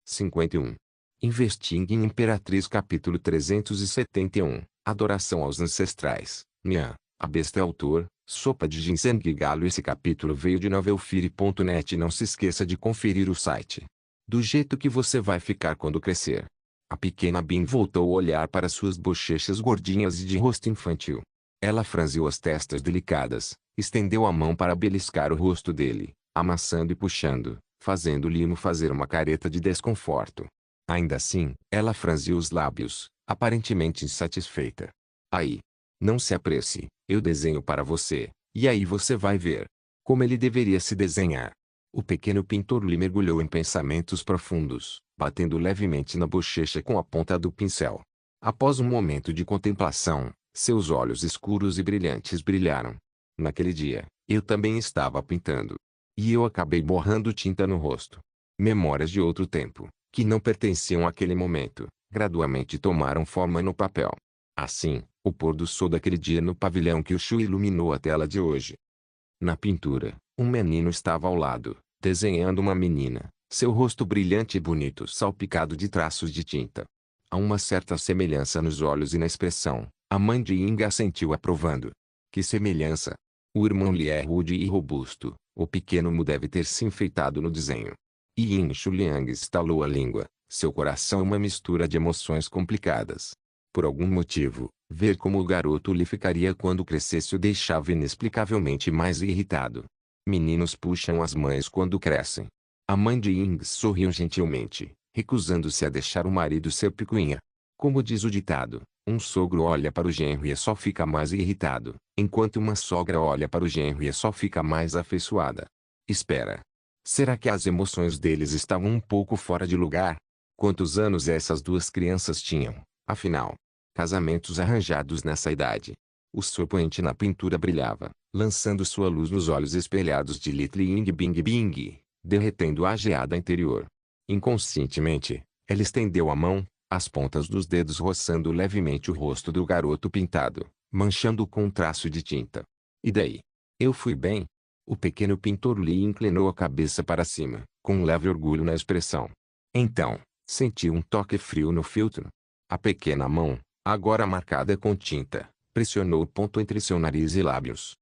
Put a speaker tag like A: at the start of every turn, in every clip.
A: 51. Investing in Imperatriz capítulo 371. Adoração aos ancestrais. Nhan, a besta é autor, sopa de ginseng e galo. Esse capítulo veio de novelfire.net. Não se esqueça de conferir o site. Do jeito que você vai ficar quando crescer. A pequena Bin voltou a olhar para suas bochechas gordinhas e de rosto infantil. Ela franziu as testas delicadas, estendeu a mão para beliscar o rosto dele, amassando e puxando, fazendo Limo fazer uma careta de desconforto. Ainda assim, ela franziu os lábios, aparentemente insatisfeita. Aí. Não se apresse, eu desenho para você, e aí você vai ver como ele deveria se desenhar. O pequeno pintor Lee mergulhou em pensamentos profundos, batendo levemente na bochecha com a ponta do pincel. Após um momento de contemplação, seus olhos escuros e brilhantes brilharam. Naquele dia, eu também estava pintando. E eu acabei borrando tinta no rosto. Memórias de outro tempo, que não pertenciam àquele momento, gradualmente tomaram forma no papel. Assim, o pôr do sol daquele dia no pavilhão Kyushu iluminou a tela de hoje. Na pintura, um menino estava ao lado, desenhando uma menina, seu rosto brilhante e bonito salpicado de traços de tinta. Há uma certa semelhança nos olhos e na expressão. A mãe de Ying assentiu aprovando. Que semelhança! O irmão Li é rude e robusto, o pequeno Mu deve ter se enfeitado no desenho. Yin Shuliang estalou a língua, seu coração uma mistura de emoções complicadas. Por algum motivo, ver como o garoto lhe ficaria quando crescesse o deixava inexplicavelmente mais irritado. Meninos puxam as mães quando crescem. A mãe de Ying sorriu gentilmente, recusando-se a deixar o marido ser picuinha. Como diz o ditado, um sogro olha para o genro e só fica mais irritado, enquanto uma sogra olha para o genro e só fica mais afeiçoada. Espera. Será que as emoções deles estavam um pouco fora de lugar? Quantos anos essas duas crianças tinham, afinal? Casamentos arranjados nessa idade. O sol poente na pintura brilhava, lançando sua luz nos olhos espelhados de Little Ying Bing Bing, derretendo a geada interior. Inconscientemente, ela estendeu a mão, as pontas dos dedos roçando levemente o rosto do garoto pintado, manchando-o com um traço de tinta. E daí? Eu fui bem? O pequeno pintor Lee inclinou a cabeça para cima, com um leve orgulho na expressão. Então, sentiu um toque frio no filtro. A pequena mão, agora marcada com tinta, pressionou o ponto entre seu nariz e lábios.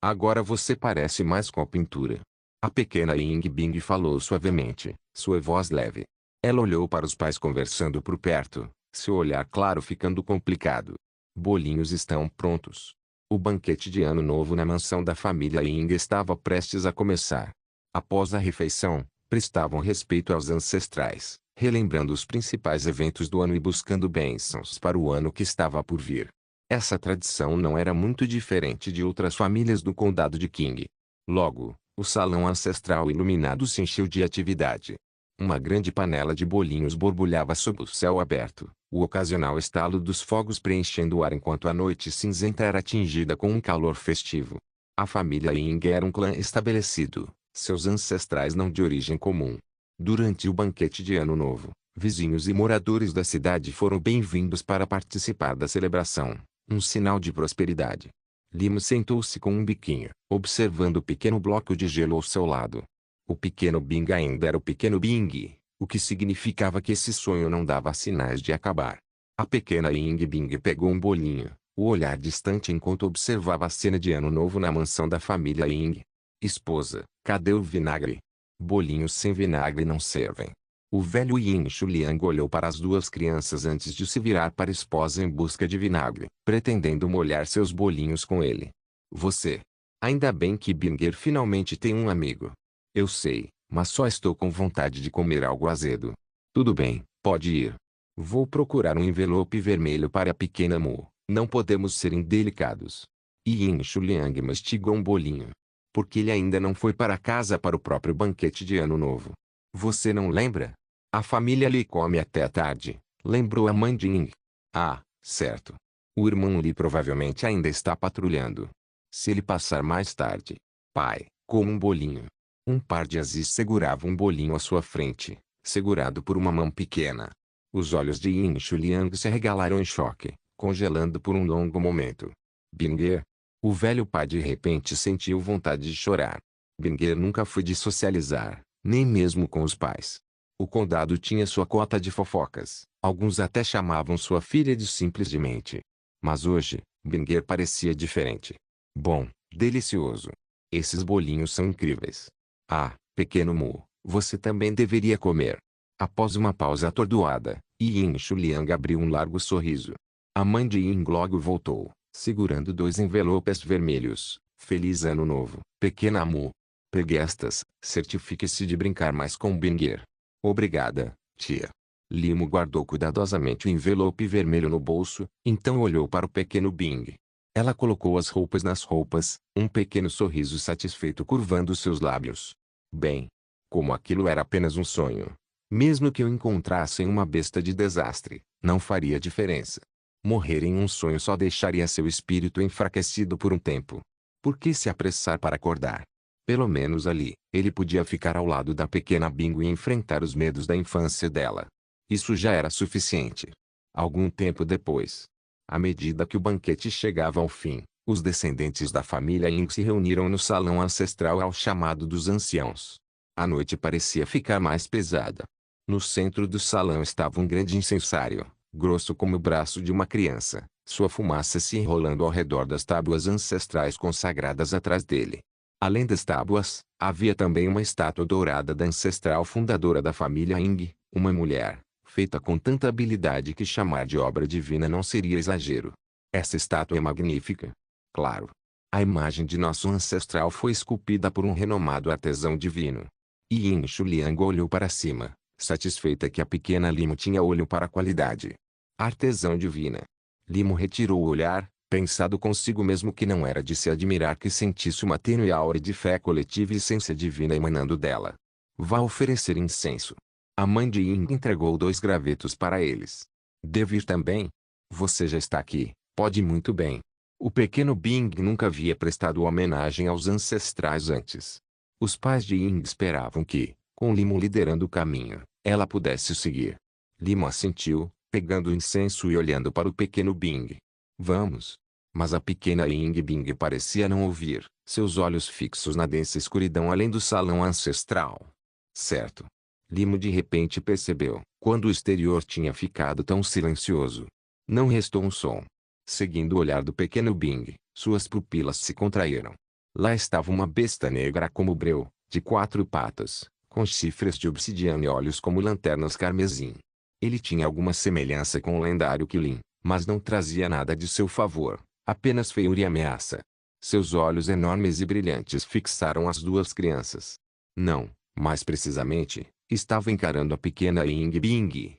A: Agora você parece mais com a pintura. A pequena Ying Bing falou suavemente, sua voz leve. Ela olhou para os pais conversando por perto, seu olhar claro ficando complicado. Bolinhos estão prontos. O banquete de Ano Novo na mansão da família Ying estava prestes a começar. Após a refeição, prestavam respeito aos ancestrais, relembrando os principais eventos do ano e buscando bênçãos para o ano que estava por vir. Essa tradição não era muito diferente de outras famílias do condado de Qing. Logo, o salão ancestral iluminado se encheu de atividade. Uma grande panela de bolinhos borbulhava sob o céu aberto, o ocasional estalo dos fogos preenchendo o ar enquanto a noite cinzenta era atingida com um calor festivo. A família Ying era um clã estabelecido, seus ancestrais não de origem comum. Durante o banquete de Ano Novo, vizinhos e moradores da cidade foram bem-vindos para participar da celebração, um sinal de prosperidade. Limo sentou-se com um biquinho, observando o pequeno bloco de gelo ao seu lado. O pequeno Bing ainda era o pequeno Bing, o que significava que esse sonho não dava sinais de acabar. A pequena Ying Bing pegou um bolinho, o olhar distante enquanto observava a cena de Ano Novo na mansão da família Ying. Esposa, cadê o vinagre? Bolinhos sem vinagre não servem. O velho Yin Shuliang olhou para as duas crianças antes de se virar para a esposa em busca de vinagre, pretendendo molhar seus bolinhos com ele. Você. Ainda bem que Binger finalmente tem um amigo. Eu sei, mas só estou com vontade de comer algo azedo. Tudo bem, pode ir. Vou procurar um envelope vermelho para a pequena Mu. Não podemos ser indelicados. Yin Shuliang mastigou um bolinho. Porque ele ainda não foi para casa para o próprio banquete de Ano Novo. Você não lembra? A família Lee come até a tarde, lembrou a mãe de Ying. Ah, certo. O irmão Lee provavelmente ainda está patrulhando. Se ele passar mais tarde. Pai, como um bolinho. Um par de Aziz segurava um bolinho à sua frente, segurado por uma mão pequena. Os olhos de Yin Shuliang se arregalaram em choque, congelando por um longo momento. Binger? O velho pai de repente sentiu vontade de chorar. Binger nunca foi de socializar, nem mesmo com os pais. O condado tinha sua cota de fofocas, alguns até chamavam sua filha de simplesmente. Mas hoje, Binger parecia diferente. Bom, delicioso. Esses bolinhos são incríveis. Ah, pequeno Mu, você também deveria comer. Após uma pausa atordoada, Yin Shuliang abriu um largo sorriso. A mãe de Yin logo voltou, segurando 2 envelopes vermelhos. Feliz Ano Novo, pequena Mu. Pegue estas, certifique-se de brincar mais com Binger. Obrigada, tia. Limo guardou cuidadosamente o envelope vermelho no bolso, então olhou para o pequeno Bing. Ela colocou as roupas nas roupas, um pequeno sorriso satisfeito curvando seus lábios. Bem, como aquilo era apenas um sonho. Mesmo que eu encontrasse uma besta de desastre, não faria diferença. Morrer em um sonho só deixaria seu espírito enfraquecido por um tempo. Por que se apressar para acordar? Pelo menos ali, ele podia ficar ao lado da pequena Bingo e enfrentar os medos da infância dela. Isso já era suficiente. Algum tempo depois, à medida que o banquete chegava ao fim, os descendentes da família Ying se reuniram no salão ancestral ao chamado dos anciãos. A noite parecia ficar mais pesada. No centro do salão estava um grande incensário, grosso como o braço de uma criança, sua fumaça se enrolando ao redor das tábuas ancestrais consagradas atrás dele. Além das tábuas, havia também uma estátua dourada da ancestral fundadora da família Ying, uma mulher, feita com tanta habilidade que chamar de obra divina não seria exagero. Essa estátua é magnífica. Claro. A imagem de nosso ancestral foi esculpida por um renomado artesão divino. Yin Shuliang olhou para cima, satisfeita que a pequena Limo tinha olho para a qualidade. Artesão divina. Limo retirou o olhar, pensado consigo mesmo que não era de se admirar que sentisse uma tênue aura de fé coletiva e essência divina emanando dela. Vá oferecer incenso. A mãe de Ying entregou 2 gravetos para eles. Devo ir também? Você já está aqui, pode ir muito bem. O pequeno Bing nunca havia prestado homenagem aos ancestrais antes. Os pais de Ying esperavam que, com Limo liderando o caminho, ela pudesse seguir. Limo assentiu, pegando o incenso e olhando para o pequeno Bing. Vamos. Mas a pequena Ying Bing parecia não ouvir, seus olhos fixos na densa escuridão além do salão ancestral. Certo. Limo de repente percebeu, quando o exterior tinha ficado tão silencioso. Não restou um som. Seguindo o olhar do pequeno Bing, suas pupilas se contraíram. Lá estava uma besta negra como breu, de 4 patas, com chifres de obsidiana e olhos como lanternas carmesim. Ele tinha alguma semelhança com o lendário Qilin, mas não trazia nada de seu favor, apenas feiura e ameaça. Seus olhos enormes e brilhantes fixaram as 2 crianças. Não, mais precisamente, estava encarando a pequena Ying Bing.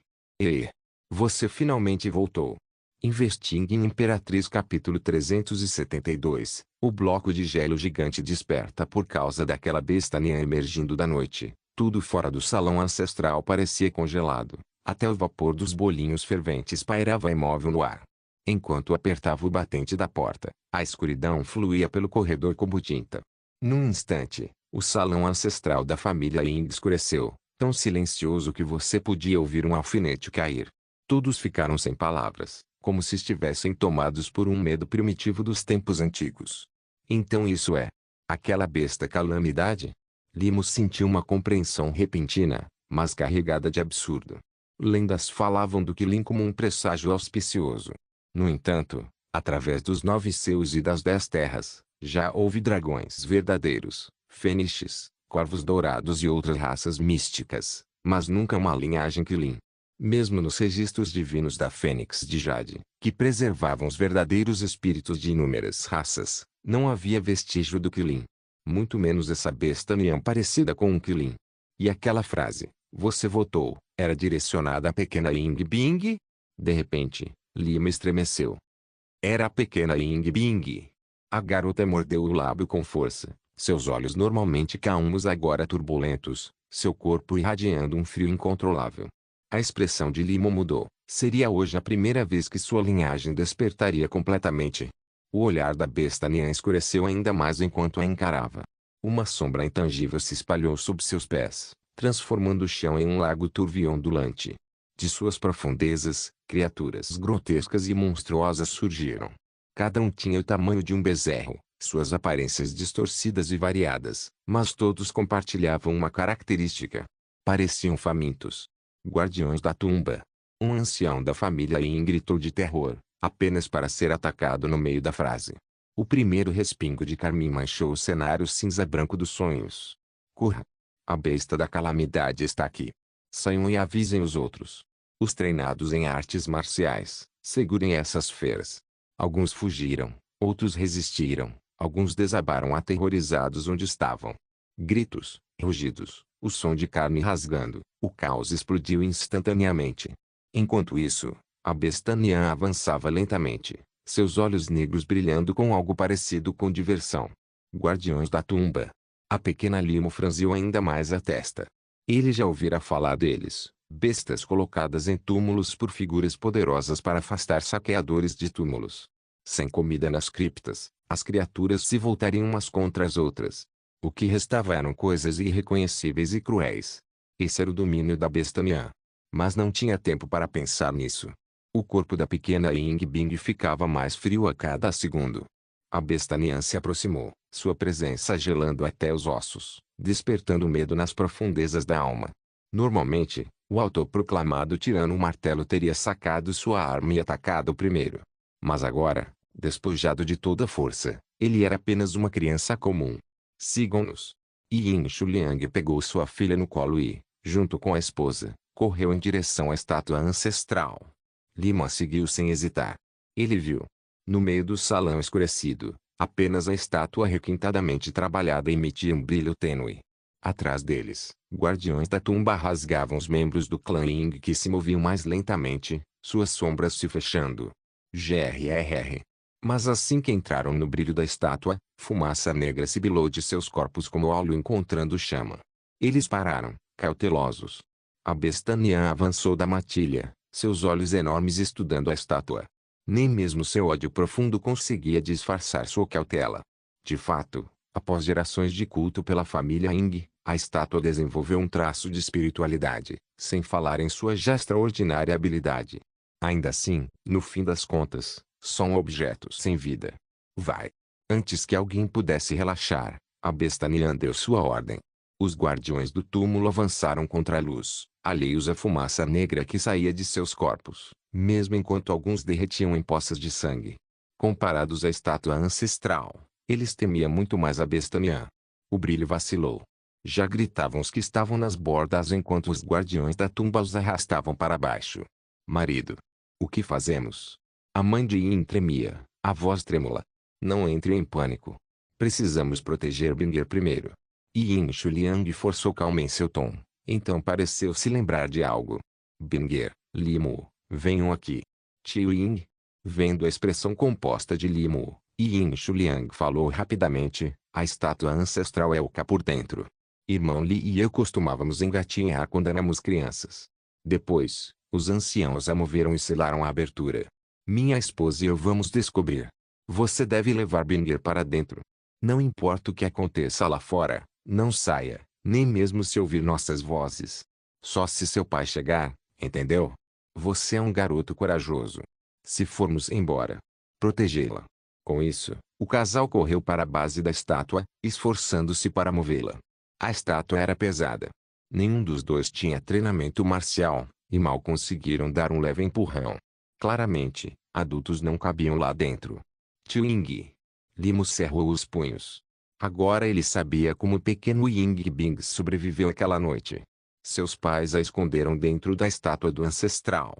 A: Você finalmente voltou. Investing Imperatriz capítulo 372. O bloco de gelo gigante desperta por causa daquela besta Nian emergindo da noite. Tudo fora do salão ancestral parecia congelado. Até o vapor dos bolinhos ferventes pairava imóvel no ar. Enquanto apertava o batente da porta, a escuridão fluía pelo corredor como tinta. Num instante, o salão ancestral da família Ying escureceu, tão silencioso que você podia ouvir um alfinete cair. Todos ficaram sem palavras, como se estivessem tomados por um medo primitivo dos tempos antigos. Então isso é aquela besta calamidade? Limo sentiu uma compreensão repentina, mas carregada de absurdo. Lendas falavam do Qilin como um presságio auspicioso. No entanto, através dos 9 céus e das 10 terras, já houve dragões verdadeiros, fênixes, corvos dourados e outras raças místicas, mas nunca uma linhagem Qilin. Mesmo nos registros divinos da Fênix de Jade, que preservavam os verdadeiros espíritos de inúmeras raças, não havia vestígio do Qilin. Muito menos essa besta Nian parecida com um Qilin. E aquela frase, você voltou, era direcionada à pequena Ying Bing? De repente, Lima estremeceu. Era a pequena Ying Bing. A garota mordeu o lábio com força, seus olhos normalmente calmos agora turbulentos, seu corpo irradiando um frio incontrolável. A expressão de Limo mudou. Seria hoje a primeira vez que sua linhagem despertaria completamente. O olhar da besta Nian escureceu ainda mais enquanto a encarava. Uma sombra intangível se espalhou sob seus pés, transformando o chão em um lago turvo e ondulante. De suas profundezas, criaturas grotescas e monstruosas surgiram. Cada um tinha o tamanho de um bezerro, suas aparências distorcidas e variadas, mas todos compartilhavam uma característica. Pareciam famintos. Guardiões da tumba. Um ancião da família Yin gritou de terror, apenas para ser atacado no meio da frase. O primeiro respingo de carmim manchou o cenário cinza-branco dos sonhos. Corra! A besta da calamidade está aqui. Saiam e avisem os outros. Os treinados em artes marciais, segurem essas feras. Alguns fugiram, outros resistiram, alguns desabaram aterrorizados onde estavam. Gritos, rugidos, o som de carne rasgando, o caos explodiu instantaneamente. Enquanto isso, a besta Nian avançava lentamente, seus olhos negros brilhando com algo parecido com diversão. Guardiões da tumba. A pequena Limo franziu ainda mais a testa. Ele já ouvira falar deles, bestas colocadas em túmulos por figuras poderosas para afastar saqueadores de túmulos. Sem comida nas criptas, as criaturas se voltariam umas contra as outras. O que restava eram coisas irreconhecíveis e cruéis. Esse era o domínio da besta Nian. Mas não tinha tempo para pensar nisso. O corpo da pequena Ying Bing ficava mais frio a cada segundo. A besta Nian se aproximou, sua presença gelando até os ossos, despertando medo nas profundezas da alma. Normalmente, o autoproclamado tirano martelo teria sacado sua arma e atacado primeiro. Mas agora, despojado de toda força, ele era apenas uma criança comum. Sigam-nos. Yin Shuliang pegou sua filha no colo e, junto com a esposa, correu em direção à estátua ancestral. Lima seguiu sem hesitar. Ele viu. No meio do salão escurecido, apenas a estátua requintadamente trabalhada emitia um brilho tênue. Atrás deles, guardiões da tumba rasgavam os membros do clã Ying que se moviam mais lentamente, suas sombras se fechando. Grrr. Mas assim que entraram no brilho da estátua, fumaça negra sibilou de seus corpos como óleo encontrando chama. Eles pararam, cautelosos. A besta Nian avançou da matilha, seus olhos enormes estudando a estátua. Nem mesmo seu ódio profundo conseguia disfarçar sua cautela. De fato, após gerações de culto pela família Ying, a estátua desenvolveu um traço de espiritualidade, sem falar em sua já extraordinária habilidade. Ainda assim, no fim das contas, só um objeto sem vida. Vai! Antes que alguém pudesse relaxar, a besta Nian deu sua ordem. Os guardiões do túmulo avançaram contra a luz, alheios à fumaça negra que saía de seus corpos, mesmo enquanto alguns derretiam em poças de sangue. Comparados à estátua ancestral, eles temiam muito mais a besta Nian. O brilho vacilou. Já gritavam os que estavam nas bordas enquanto os guardiões da tumba os arrastavam para baixo. Marido. O que fazemos? A mãe de Yin tremia, a voz trêmula. Não entre em pânico. Precisamos proteger Binger primeiro. Yin Shuliang forçou calma em seu tom, então pareceu se lembrar de algo. Binger, Limu, venham aqui. Tio Ying. Vendo a expressão composta de Limu, Yin Shuliang falou rapidamente, a estátua ancestral é oca por dentro. Irmão Li e eu costumávamos engatinhar quando éramos crianças. Depois, os anciãos a moveram e selaram a abertura. Minha esposa e eu vamos descobrir. Você deve levar Binger para dentro. Não importa o que aconteça lá fora, não saia, nem mesmo se ouvir nossas vozes. Só se seu pai chegar, entendeu? Você é um garoto corajoso. Se formos embora, protegê-la. Com isso, o casal correu para a base da estátua, esforçando-se para movê-la. A estátua era pesada. Nenhum dos dois tinha treinamento marcial, e mal conseguiram dar um leve empurrão. Claramente, adultos não cabiam lá dentro. Tio Ying. Limo cerrou os punhos. Agora ele sabia como o pequeno Ying Bing sobreviveu aquela noite. Seus pais a esconderam dentro da estátua do ancestral.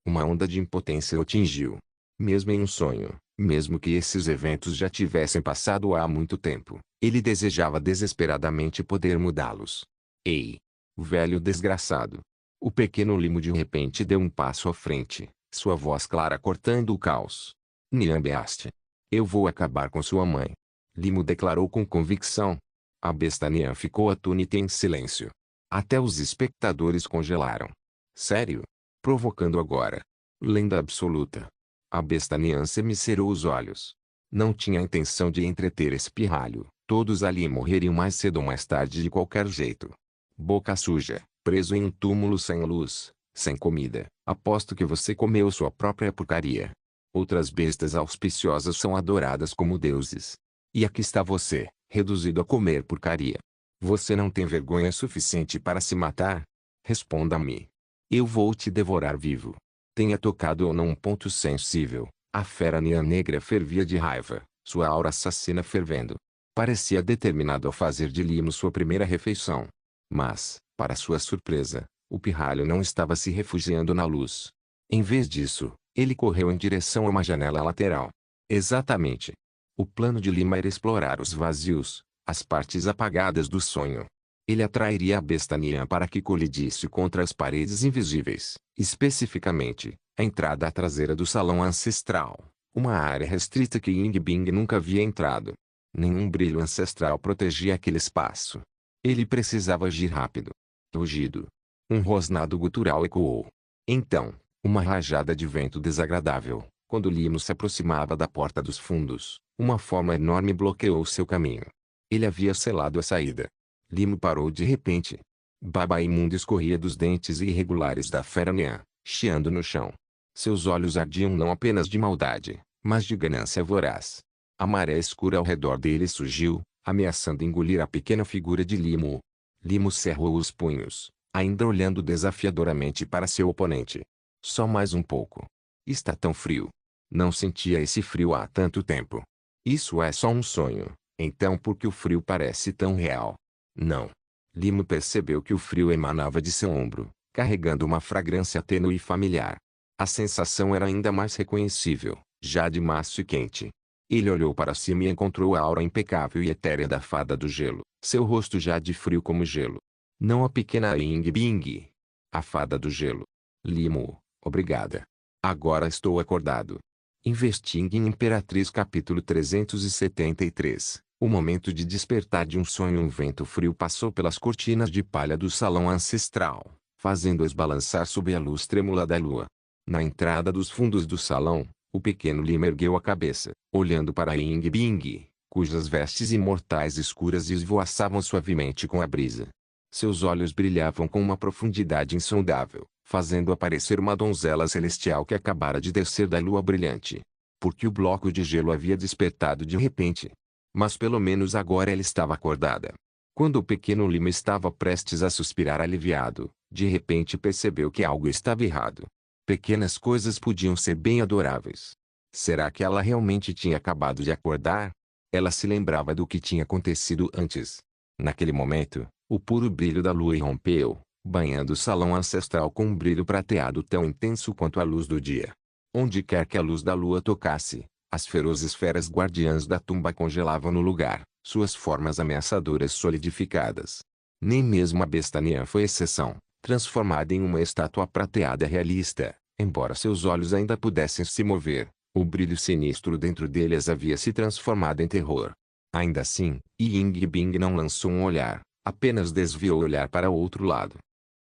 A: Uma onda de impotência o atingiu. Mesmo em um sonho, mesmo que esses eventos já tivessem passado há muito tempo, ele desejava desesperadamente poder mudá-los. Ei! Velho desgraçado! O pequeno Limo de repente deu um passo à frente, sua voz clara cortando o caos. Nian Beast. Eu vou acabar com sua mãe. Limo declarou com convicção. A besta Nian ficou atônita em silêncio. Até os espectadores congelaram. Sério? Provocando agora. Lenda absoluta. A besta Nian semicerrou os olhos. Não tinha a intenção de entreter esse pirralho. Todos ali morreriam mais cedo ou mais tarde de qualquer jeito. Boca suja, preso em um túmulo sem luz, sem comida. Aposto que você comeu sua própria porcaria. Outras bestas auspiciosas são adoradas como deuses. E aqui está você, reduzido a comer porcaria. Você não tem vergonha suficiente para se matar? Responda-me. Eu vou te devorar vivo. Tenha tocado ou não um ponto sensível. A fera Nian negra fervia de raiva, sua aura assassina fervendo. Parecia determinado a fazer de Limo sua primeira refeição. Mas, para sua surpresa, o pirralho não estava se refugiando na luz. Em vez disso, ele correu em direção a uma janela lateral. Exatamente. O plano de Lima era explorar os vazios, as partes apagadas do sonho. Ele atrairia a besta Nian para que colidisse contra as paredes invisíveis, especificamente, a entrada traseira do salão ancestral, uma área restrita que Ying Bing nunca havia entrado. Nenhum brilho ancestral protegia aquele espaço. Ele precisava agir rápido. Rugido. Um rosnado gutural ecoou. Então, uma rajada de vento desagradável, quando Limo se aproximava da porta dos fundos, uma forma enorme bloqueou seu caminho. Ele havia selado a saída. Limo parou de repente. Baba imundo escorria dos dentes irregulares da fera Nian, chiando no chão. Seus olhos ardiam não apenas de maldade, mas de ganância voraz. A maré escura ao redor dele surgiu, ameaçando engolir a pequena figura de Limo. Limo cerrou os punhos, ainda olhando desafiadoramente para seu oponente. Só mais um pouco. Está tão frio. Não sentia esse frio há tanto tempo. Isso é só um sonho, então por que o frio parece tão real? Não. Limo percebeu que o frio emanava de seu ombro, carregando uma fragrância tênue e familiar. A sensação era ainda mais reconhecível, já de macio e quente. Ele olhou para cima e encontrou a aura impecável e etérea da fada do gelo, seu rosto já de frio como gelo. Não a pequena Ying Bing. A fada do gelo. Limo, obrigada. Agora estou acordado. Investigue em Imperatriz capítulo 373. O momento de despertar de um sonho. Um vento frio passou pelas cortinas de palha do salão ancestral, fazendo-as balançar sob a luz trêmula da lua. Na entrada dos fundos do salão, o pequeno Lima ergueu a cabeça, olhando para Ying Bing, cujas vestes imortais escuras esvoaçavam suavemente com a brisa. Seus olhos brilhavam com uma profundidade insondável, fazendo aparecer uma donzela celestial que acabara de descer da lua brilhante. Porque o bloco de gelo havia despertado de repente. Mas pelo menos agora ela estava acordada. Quando o pequeno Lima estava prestes a suspirar aliviado, de repente percebeu que algo estava errado. Pequenas coisas podiam ser bem adoráveis. Será que ela realmente tinha acabado de acordar? Ela se lembrava do que tinha acontecido antes. Naquele momento, o puro brilho da lua irrompeu, banhando o salão ancestral com um brilho prateado tão intenso quanto a luz do dia. Onde quer que a luz da lua tocasse, as ferozes feras guardiãs da tumba congelavam no lugar, suas formas ameaçadoras solidificadas. Nem mesmo a besta Nian foi exceção, transformada em uma estátua prateada realista, embora seus olhos ainda pudessem se mover, o brilho sinistro dentro deles havia se transformado em terror. Ainda assim, Ying Bing não lançou um olhar, apenas desviou o olhar para o outro lado.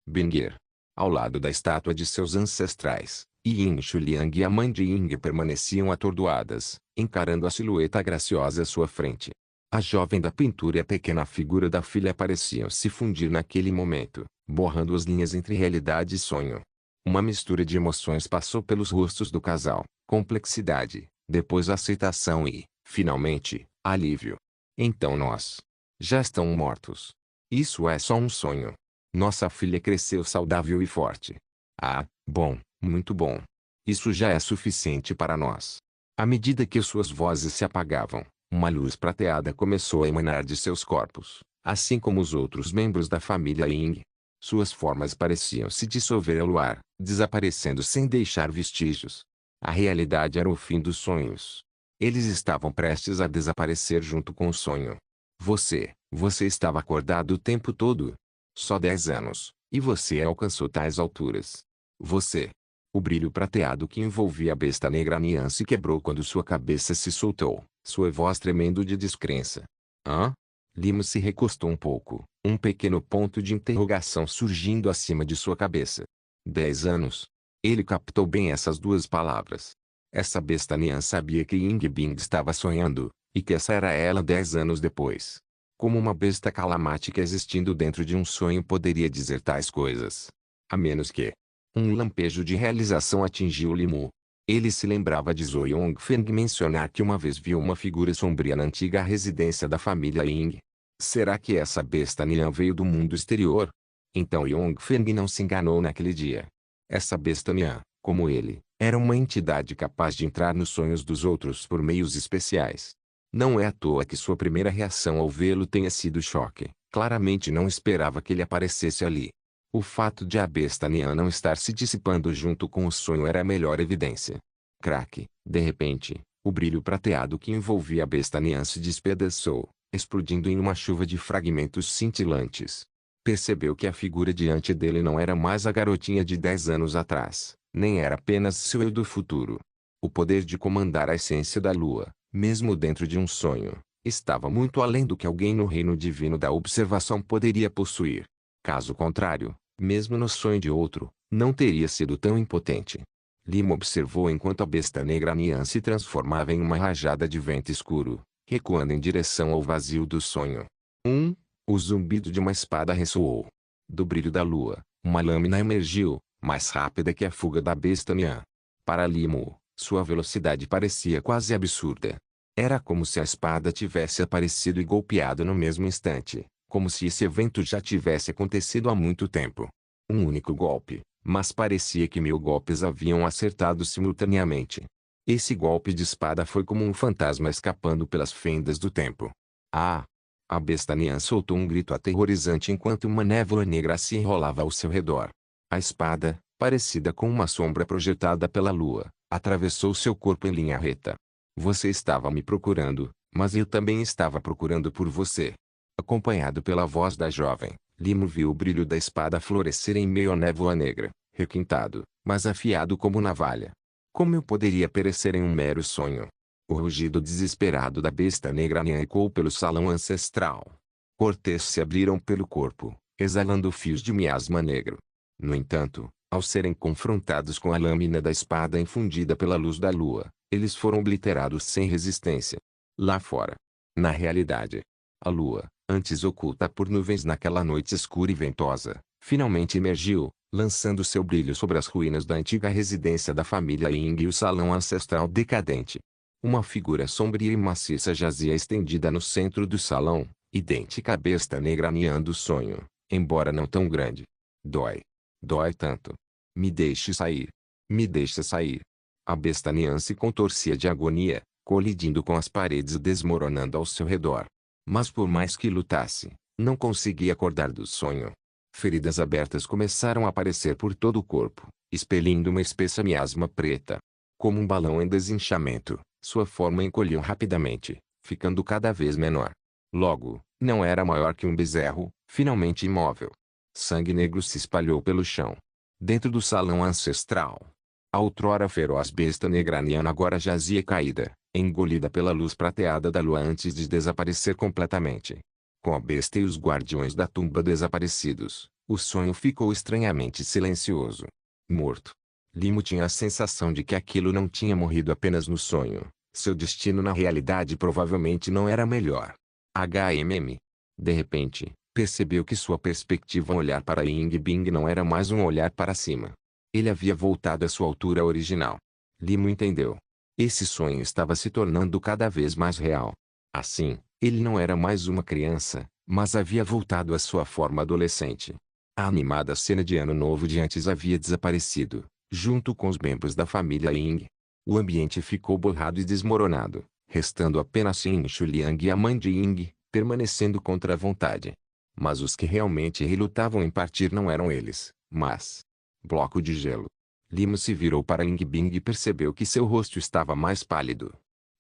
A: Bingir. Ao lado da estátua de seus ancestrais, Yin Shuliang e a mãe de Ying permaneciam atordoadas, encarando a silhueta graciosa à sua frente. A jovem da pintura e a pequena figura da filha pareciam se fundir naquele momento, borrando as linhas entre realidade e sonho. Uma mistura de emoções passou pelos rostos do casal, complexidade, depois aceitação e, finalmente, alívio. Então nós já estão mortos. Isso é só um sonho. Nossa filha cresceu saudável e forte. Ah, bom, muito bom. Isso já é suficiente para nós. À medida que suas vozes se apagavam, uma luz prateada começou a emanar de seus corpos, assim como os outros membros da família Ying. Suas formas pareciam se dissolver ao ar, desaparecendo sem deixar vestígios. A realidade era o fim dos sonhos. Eles estavam prestes a desaparecer junto com o sonho. Você estava acordado o tempo todo. Só 10 anos, e você alcançou tais alturas. O brilho prateado que envolvia a besta negra Nian se quebrou quando sua cabeça se soltou, sua voz tremendo de descrença. Hã? Limo se recostou um pouco, um pequeno ponto de interrogação surgindo acima de sua cabeça. 10 anos? Ele captou bem essas duas palavras. Essa besta Nian sabia que Ying Bing estava sonhando, e que essa era ela 10 anos depois. Como uma besta calamática existindo dentro de um sonho poderia dizer tais coisas? A menos que um lampejo de realização atingiu Limo. Ele se lembrava de Zhou Yongfeng mencionar que uma vez viu uma figura sombria na antiga residência da família Ying. Será que essa besta Nian veio do mundo exterior? Então Yongfeng não se enganou naquele dia. Essa besta Nian, como ele, era uma entidade capaz de entrar nos sonhos dos outros por meios especiais. Não é à toa que sua primeira reação ao vê-lo tenha sido choque. Claramente não esperava que ele aparecesse ali. O fato de a besta Nian não estar se dissipando junto com o sonho era a melhor evidência. Crack, de repente, o brilho prateado que envolvia a besta Nian se despedaçou, explodindo em uma chuva de fragmentos cintilantes. Percebeu que a figura diante dele não era mais a garotinha de 10 anos atrás, nem era apenas seu eu do futuro. O poder de comandar a essência da lua, mesmo dentro de um sonho, estava muito além do que alguém no reino divino da observação poderia possuir. Caso contrário, mesmo no sonho de outro, não teria sido tão impotente. Lima observou enquanto a besta negra Nian se transformava em uma rajada de vento escuro, recuando em direção ao vazio do sonho. O zumbido de uma espada ressoou. Do brilho da lua, uma lâmina emergiu, mais rápida que a fuga da besta Nian. Para Limo, sua velocidade parecia quase absurda. Era como se a espada tivesse aparecido e golpeado no mesmo instante, como se esse evento já tivesse acontecido há muito tempo. Um único golpe, mas parecia que 1000 golpes haviam acertado simultaneamente. Esse golpe de espada foi como um fantasma escapando pelas fendas do tempo. Ah! A besta Nian soltou um grito aterrorizante enquanto uma névoa negra se enrolava ao seu redor. A espada, parecida com uma sombra projetada pela lua, atravessou seu corpo em linha reta. Você estava me procurando, mas eu também estava procurando por você. Acompanhado pela voz da jovem, Limo viu o brilho da espada florescer em meio à névoa negra, requintado, mas afiado como navalha. Como eu poderia perecer em um mero sonho? O rugido desesperado da besta negra Nian ecoou pelo salão ancestral. Cortes se abriram pelo corpo, exalando fios de miasma negro. No entanto, ao serem confrontados com a lâmina da espada infundida pela luz da lua, eles foram obliterados sem resistência. Lá fora, na realidade, a lua, antes oculta por nuvens naquela noite escura e ventosa, finalmente emergiu, lançando seu brilho sobre as ruínas da antiga residência da família Ying e o salão ancestral decadente. Uma figura sombria e maciça jazia estendida no centro do salão, idêntica à besta negra Nian do sonho, embora não tão grande. Dói. Dói tanto. Me deixe sair. Me deixe sair. A besta Nian se contorcia de agonia, colidindo com as paredes e desmoronando ao seu redor. Mas por mais que lutasse, não conseguia acordar do sonho. Feridas abertas começaram a aparecer por todo o corpo, expelindo uma espessa miasma preta. Como um balão em desinchaamento, sua forma encolheu rapidamente, ficando cada vez menor. Logo, não era maior que um bezerro, finalmente imóvel. Sangue negro se espalhou pelo chão. Dentro do salão ancestral, a outrora feroz besta negra Nian agora jazia caída, engolida pela luz prateada da lua antes de desaparecer completamente. Com a besta e os guardiões da tumba desaparecidos, o sonho ficou estranhamente silencioso. Morto. Limo tinha a sensação de que aquilo não tinha morrido apenas no sonho. Seu destino na realidade provavelmente não era melhor. De repente, percebeu que sua perspectiva ao olhar para Ying Bing não era mais um olhar para cima. Ele havia voltado à sua altura original. Limo entendeu. Esse sonho estava se tornando cada vez mais real. Assim, ele não era mais uma criança, mas havia voltado à sua forma adolescente. A animada cena de Ano Novo de antes havia desaparecido, junto com os membros da família Ying. O ambiente ficou borrado e desmoronado, restando apenas Xin Shuliang e a mãe de Ying, permanecendo contra a vontade. Mas os que realmente relutavam em partir não eram eles, mas... bloco de gelo. Limo se virou para Ying Bing e percebeu que seu rosto estava mais pálido.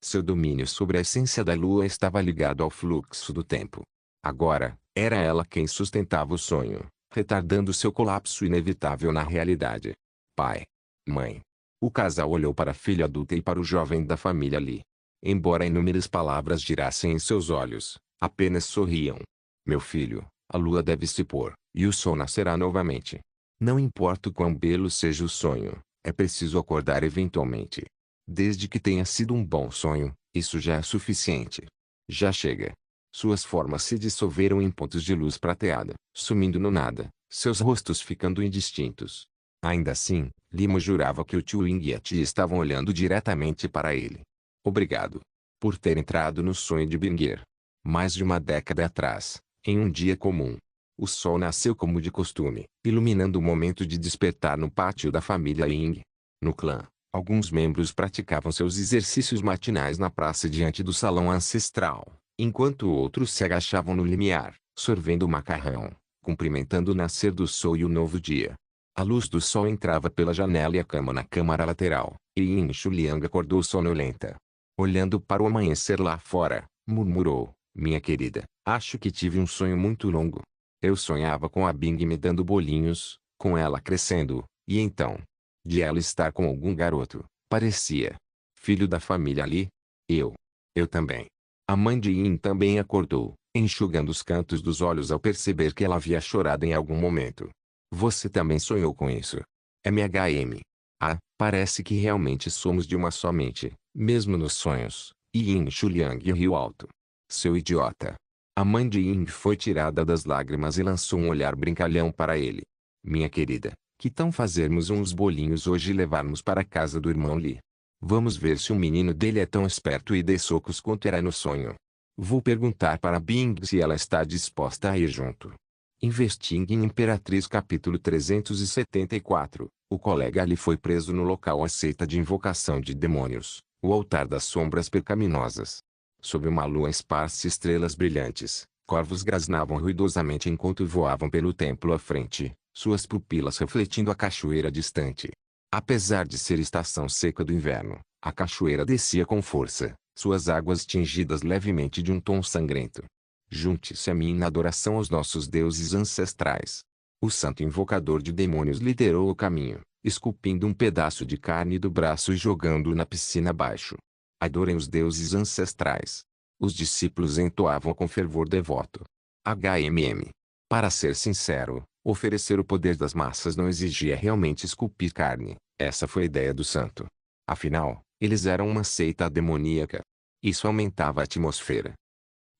A: Seu domínio sobre a essência da lua estava ligado ao fluxo do tempo. Agora, era ela quem sustentava o sonho, retardando seu colapso inevitável na realidade. Pai. Mãe. O casal olhou para a filha adulta e para o jovem da família Li. Embora inúmeras palavras girassem em seus olhos, apenas sorriam. Meu filho, a lua deve se pôr, e o sol nascerá novamente. Não importa o quão belo seja o sonho, é preciso acordar eventualmente. Desde que tenha sido um bom sonho, isso já é suficiente. Já chega. Suas formas se dissolveram em pontos de luz prateada, sumindo no nada, seus rostos ficando indistintos. Ainda assim, Limo jurava que o tio Ying e a tia estavam olhando diretamente para ele. Obrigado por ter entrado no sonho de Binger. Mais de uma década atrás, em um dia comum, o sol nasceu como de costume, iluminando o momento de despertar no pátio da família Ying. No clã, alguns membros praticavam seus exercícios matinais na praça diante do salão ancestral, enquanto outros se agachavam no limiar, sorvendo o macarrão, cumprimentando o nascer do sol e o novo dia. A luz do sol entrava pela janela e a cama na câmara lateral, e Yin Shuliang acordou sonolenta. Olhando para o amanhecer lá fora, murmurou: minha querida, acho que tive um sonho muito longo. Eu sonhava com a Bing me dando bolinhos, com ela crescendo, e então, de ela estar com algum garoto, parecia. Filho da família ali? Eu. Eu também. A mãe de Yin também acordou, enxugando os cantos dos olhos ao perceber que ela havia chorado em algum momento. Você também sonhou com isso? MHM. Ah, parece que realmente somos de uma só mente, mesmo nos sonhos. Yin Shuliang riu alto. Seu idiota. A mãe de Ying foi tirada das lágrimas e lançou um olhar brincalhão para ele. Minha querida, que tal fazermos uns bolinhos hoje e levarmos para a casa do irmão Li? Vamos ver se o menino dele é tão esperto e dê socos quanto era no sonho. Vou perguntar para Bing se ela está disposta a ir junto. Investiguem Imperatriz capítulo 374. O colega Ali foi preso no local à seita de invocação de demônios, o altar das sombras pecaminosas. Sob uma lua esparsa estrelas brilhantes, corvos grasnavam ruidosamente enquanto voavam pelo templo à frente, suas pupilas refletindo a cachoeira distante. Apesar de ser estação seca do inverno, a cachoeira descia com força, suas águas tingidas levemente de um tom sangrento. Junte-se a mim na adoração aos nossos deuses ancestrais. O santo invocador de demônios liderou o caminho, esculpindo um pedaço de carne do braço e jogando-o na piscina abaixo. Adorem os deuses ancestrais. Os discípulos entoavam com fervor devoto. HMM. Para ser sincero, oferecer o poder das massas não exigia realmente esculpir carne. Essa foi a ideia do santo. Afinal, eles eram uma seita demoníaca. Isso aumentava a atmosfera.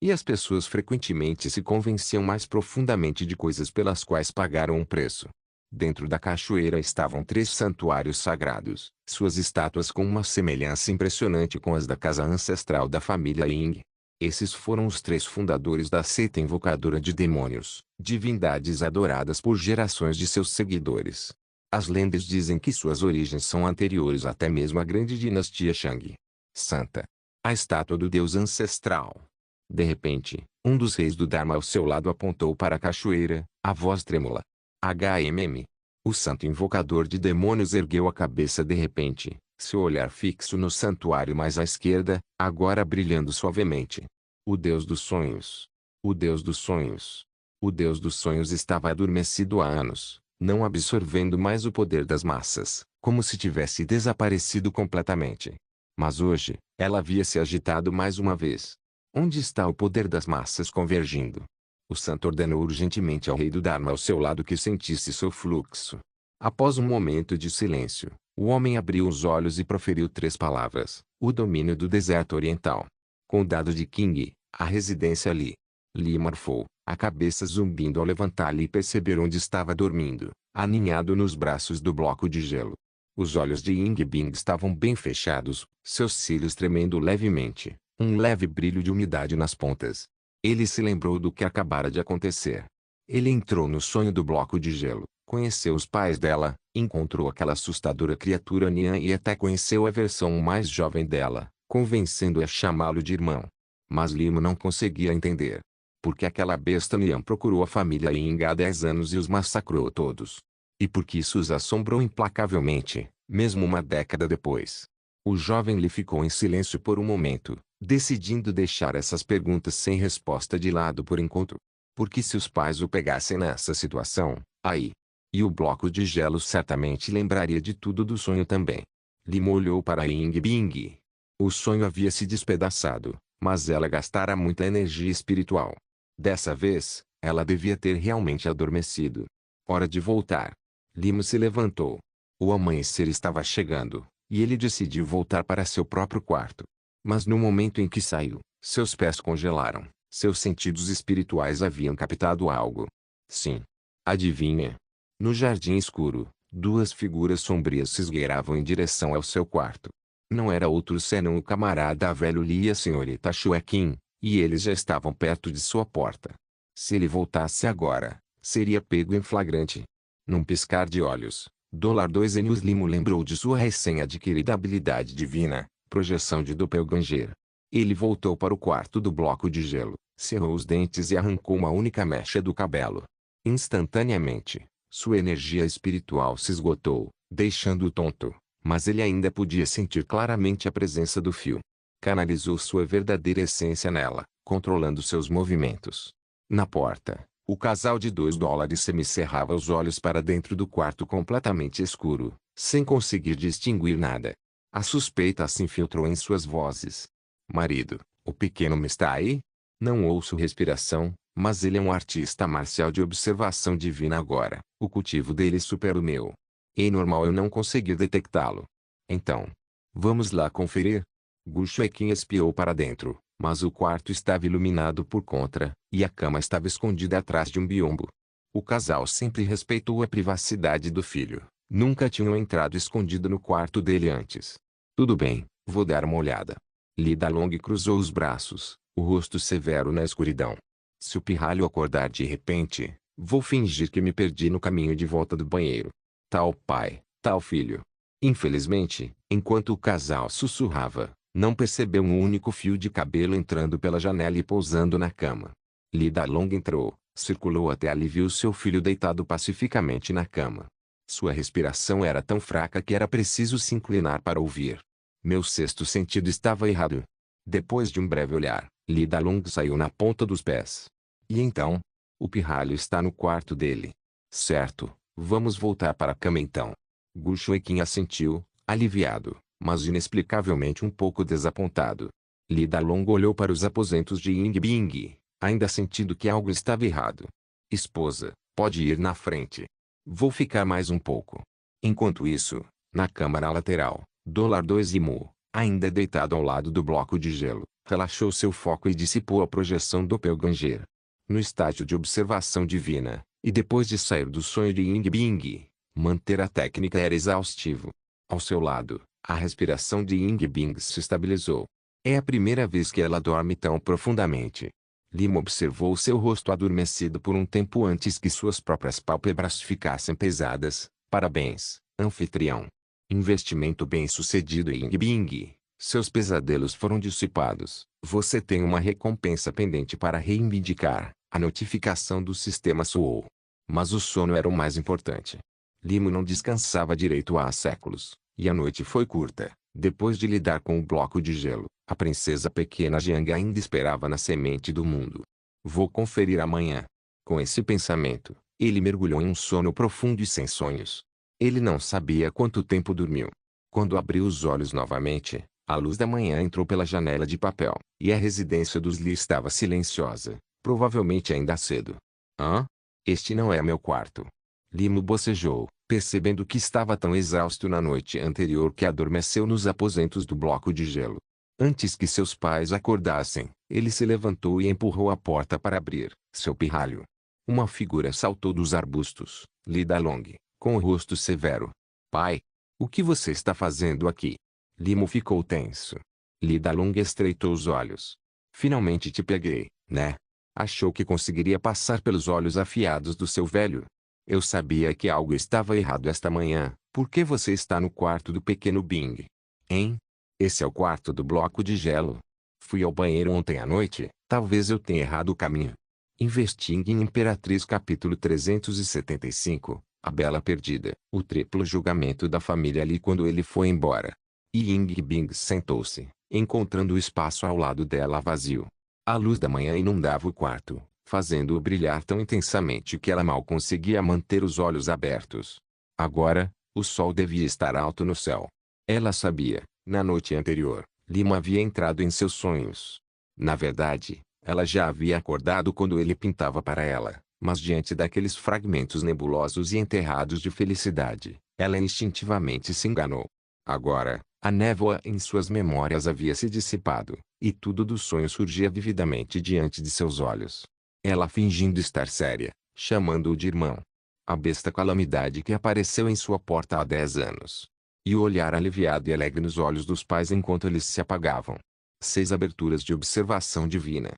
A: E as pessoas frequentemente se convenciam mais profundamente de coisas pelas quais pagaram um preço. Dentro da cachoeira estavam 3 santuários sagrados, suas estátuas com uma semelhança impressionante com as da casa ancestral da família Ying. Esses foram os 3 fundadores da seita invocadora de demônios, divindades adoradas por gerações de seus seguidores. As lendas dizem que suas origens são anteriores até mesmo à grande dinastia Shang. Santa. A estátua do deus ancestral. De repente, um dos reis do Dharma ao seu lado apontou para a cachoeira, a voz trêmula. HMM. O santo invocador de demônios ergueu a cabeça de repente, seu olhar fixo no santuário mais à esquerda, agora brilhando suavemente. O deus dos sonhos. O deus dos sonhos. O deus dos sonhos estava adormecido há anos, não absorvendo mais o poder das massas, como se tivesse desaparecido completamente. Mas hoje, ela havia se agitado mais uma vez. Onde está o poder das massas convergindo? O santo ordenou urgentemente ao rei do Dharma ao seu lado que sentisse seu fluxo. Após um momento de silêncio, o homem abriu os olhos e proferiu 3 palavras: o domínio do deserto oriental. Condado de Qing, a residência Li. Li morfou, a cabeça zumbindo ao levantar-lhe e perceber onde estava dormindo, aninhado nos braços do bloco de gelo. Os olhos de Ying Bing estavam bem fechados, seus cílios tremendo levemente, um leve brilho de umidade nas pontas. Ele se lembrou do que acabara de acontecer. Ele entrou no sonho do bloco de gelo, conheceu os pais dela, encontrou aquela assustadora criatura Nian e até conheceu a versão mais jovem dela, convencendo-a a chamá-lo de irmão. Mas Limo não conseguia entender. Porque aquela besta Nian procurou a família Ying há 10 anos e os massacrou todos. E porque isso os assombrou implacavelmente, mesmo uma década depois. O jovem Li ficou em silêncio por um momento, decidindo deixar essas perguntas sem resposta de lado por enquanto. Porque se os pais o pegassem nessa situação, aí. E o bloco de gelo certamente lembraria de tudo do sonho também. Limo olhou para Ying Bing. O sonho havia se despedaçado, mas ela gastara muita energia espiritual. Dessa vez, ela devia ter realmente adormecido. Hora de voltar. Limo se levantou. O amanhecer estava chegando, e ele decidiu voltar para seu próprio quarto. Mas no momento em que saiu, seus pés congelaram, seus sentidos espirituais haviam captado algo. Sim. Adivinha? No jardim escuro, 2 figuras sombrias se esgueiravam em direção ao seu quarto. Não era outro senão o camarada velho Li e a senhorita Xueqin, E eles já estavam perto de sua porta. Se ele voltasse agora, seria pego em flagrante. Num piscar de olhos, $2 Enius Limo lembrou de sua recém-adquirida habilidade divina, projeção de Doppelganger. Ele voltou para o quarto do bloco de gelo, cerrou os dentes e arrancou uma única mecha do cabelo. Instantaneamente, sua energia espiritual se esgotou, deixando-o tonto, mas ele ainda podia sentir claramente a presença do fio. Canalizou sua verdadeira essência nela, controlando seus movimentos. Na porta, o casal de $2 semicerrava os olhos para dentro do quarto completamente escuro, sem conseguir distinguir nada. A suspeita se infiltrou em suas vozes. Marido, o pequeno está aí? Não ouço respiração, mas ele é um artista marcial de observação divina agora. O cultivo dele supera o meu. É normal eu não conseguir detectá-lo. Então, vamos lá conferir? Gu Shueqin espiou para dentro, mas o quarto estava iluminado por contra, e a cama estava escondida atrás de um biombo. O casal sempre respeitou a privacidade do filho. Nunca tinham entrado escondido no quarto dele antes. Tudo bem, vou dar uma olhada. Li Dalong cruzou os braços, o rosto severo na escuridão. Se o pirralho acordar de repente, vou fingir que me perdi no caminho de volta do banheiro. Tal pai, tal filho. Infelizmente, enquanto o casal sussurrava, não percebeu um único fio de cabelo entrando pela janela e pousando na cama. Li Dalong entrou, circulou até ali e viu seu filho deitado pacificamente na cama. Sua respiração era tão fraca que era preciso se inclinar para ouvir. Meu sexto sentido estava errado. Depois de um breve olhar, Li Dalong saiu na ponta dos pés. E então? O pirralho está no quarto dele. Certo, vamos voltar para a cama então. Gu Shueqin assentiu, aliviado, mas inexplicavelmente um pouco desapontado. Li Dalong olhou para os aposentos de Ying Bing, ainda sentindo que algo estava errado. Esposa, pode ir na frente. Vou ficar mais um pouco. Enquanto isso, na câmara lateral, $2 Imu, ainda deitado ao lado do bloco de gelo, relaxou seu foco e dissipou a projeção Doppelganger. No estágio de observação divina, e depois de sair do sonho de Ying Bing, manter a técnica era exaustivo. Ao seu lado, a respiração de Ying Bing se estabilizou. É a primeira vez que ela dorme tão profundamente. Lima observou seu rosto adormecido por um tempo antes que suas próprias pálpebras ficassem pesadas. Parabéns, anfitrião. Investimento bem-sucedido em Ying Bing. Seus pesadelos foram dissipados. Você tem uma recompensa pendente para reivindicar. A notificação do sistema soou. Mas o sono era o mais importante. Limo não descansava direito há séculos, e a noite foi curta. Depois de lidar com o bloco de gelo, a princesa pequena Jiang ainda esperava na semente do mundo. Vou conferir amanhã. Com esse pensamento, ele mergulhou em um sono profundo e sem sonhos. Ele não sabia quanto tempo dormiu. Quando abriu os olhos novamente, a luz da manhã entrou pela janela de papel, e a residência dos Li estava silenciosa, provavelmente ainda cedo. Hã? Este não é meu quarto. Limo bocejou, percebendo que estava tão exausto na noite anterior que adormeceu nos aposentos do bloco de gelo. Antes que seus pais acordassem, ele se levantou e empurrou a porta para abrir. Seu pirralho. Uma figura saltou dos arbustos, Li Dalong, com o rosto severo. Pai, o que você está fazendo aqui? Limo ficou tenso. Li Dalong estreitou os olhos. Finalmente te peguei, né? Achou que conseguiria passar pelos olhos afiados do seu velho? Eu sabia que algo estava errado esta manhã. Por que você está no quarto do pequeno Bing? Hein? Esse é o quarto do bloco de gelo. Fui ao banheiro ontem à noite, talvez eu tenha errado o caminho. Investing em Imperatriz capítulo 375, A Bela Perdida. O triplo julgamento da família Li quando ele foi embora. Ying Bing sentou-se, encontrando o espaço ao lado dela vazio. A luz da manhã inundava o quarto, fazendo-o brilhar tão intensamente que ela mal conseguia manter os olhos abertos. Agora, o sol devia estar alto no céu. Ela sabia, na noite anterior, Lima havia entrado em seus sonhos. Na verdade, ela já havia acordado quando ele pintava para ela, mas diante daqueles fragmentos nebulosos e enterrados de felicidade, ela instintivamente se enganou. Agora, a névoa em suas memórias havia se dissipado, e tudo do sonho surgia vividamente diante de seus olhos. Ela fingindo estar séria, chamando-o de irmão. A besta calamidade que apareceu em sua porta há 10 anos. E o olhar aliviado e alegre nos olhos dos pais enquanto eles se apagavam. 6 aberturas de observação divina.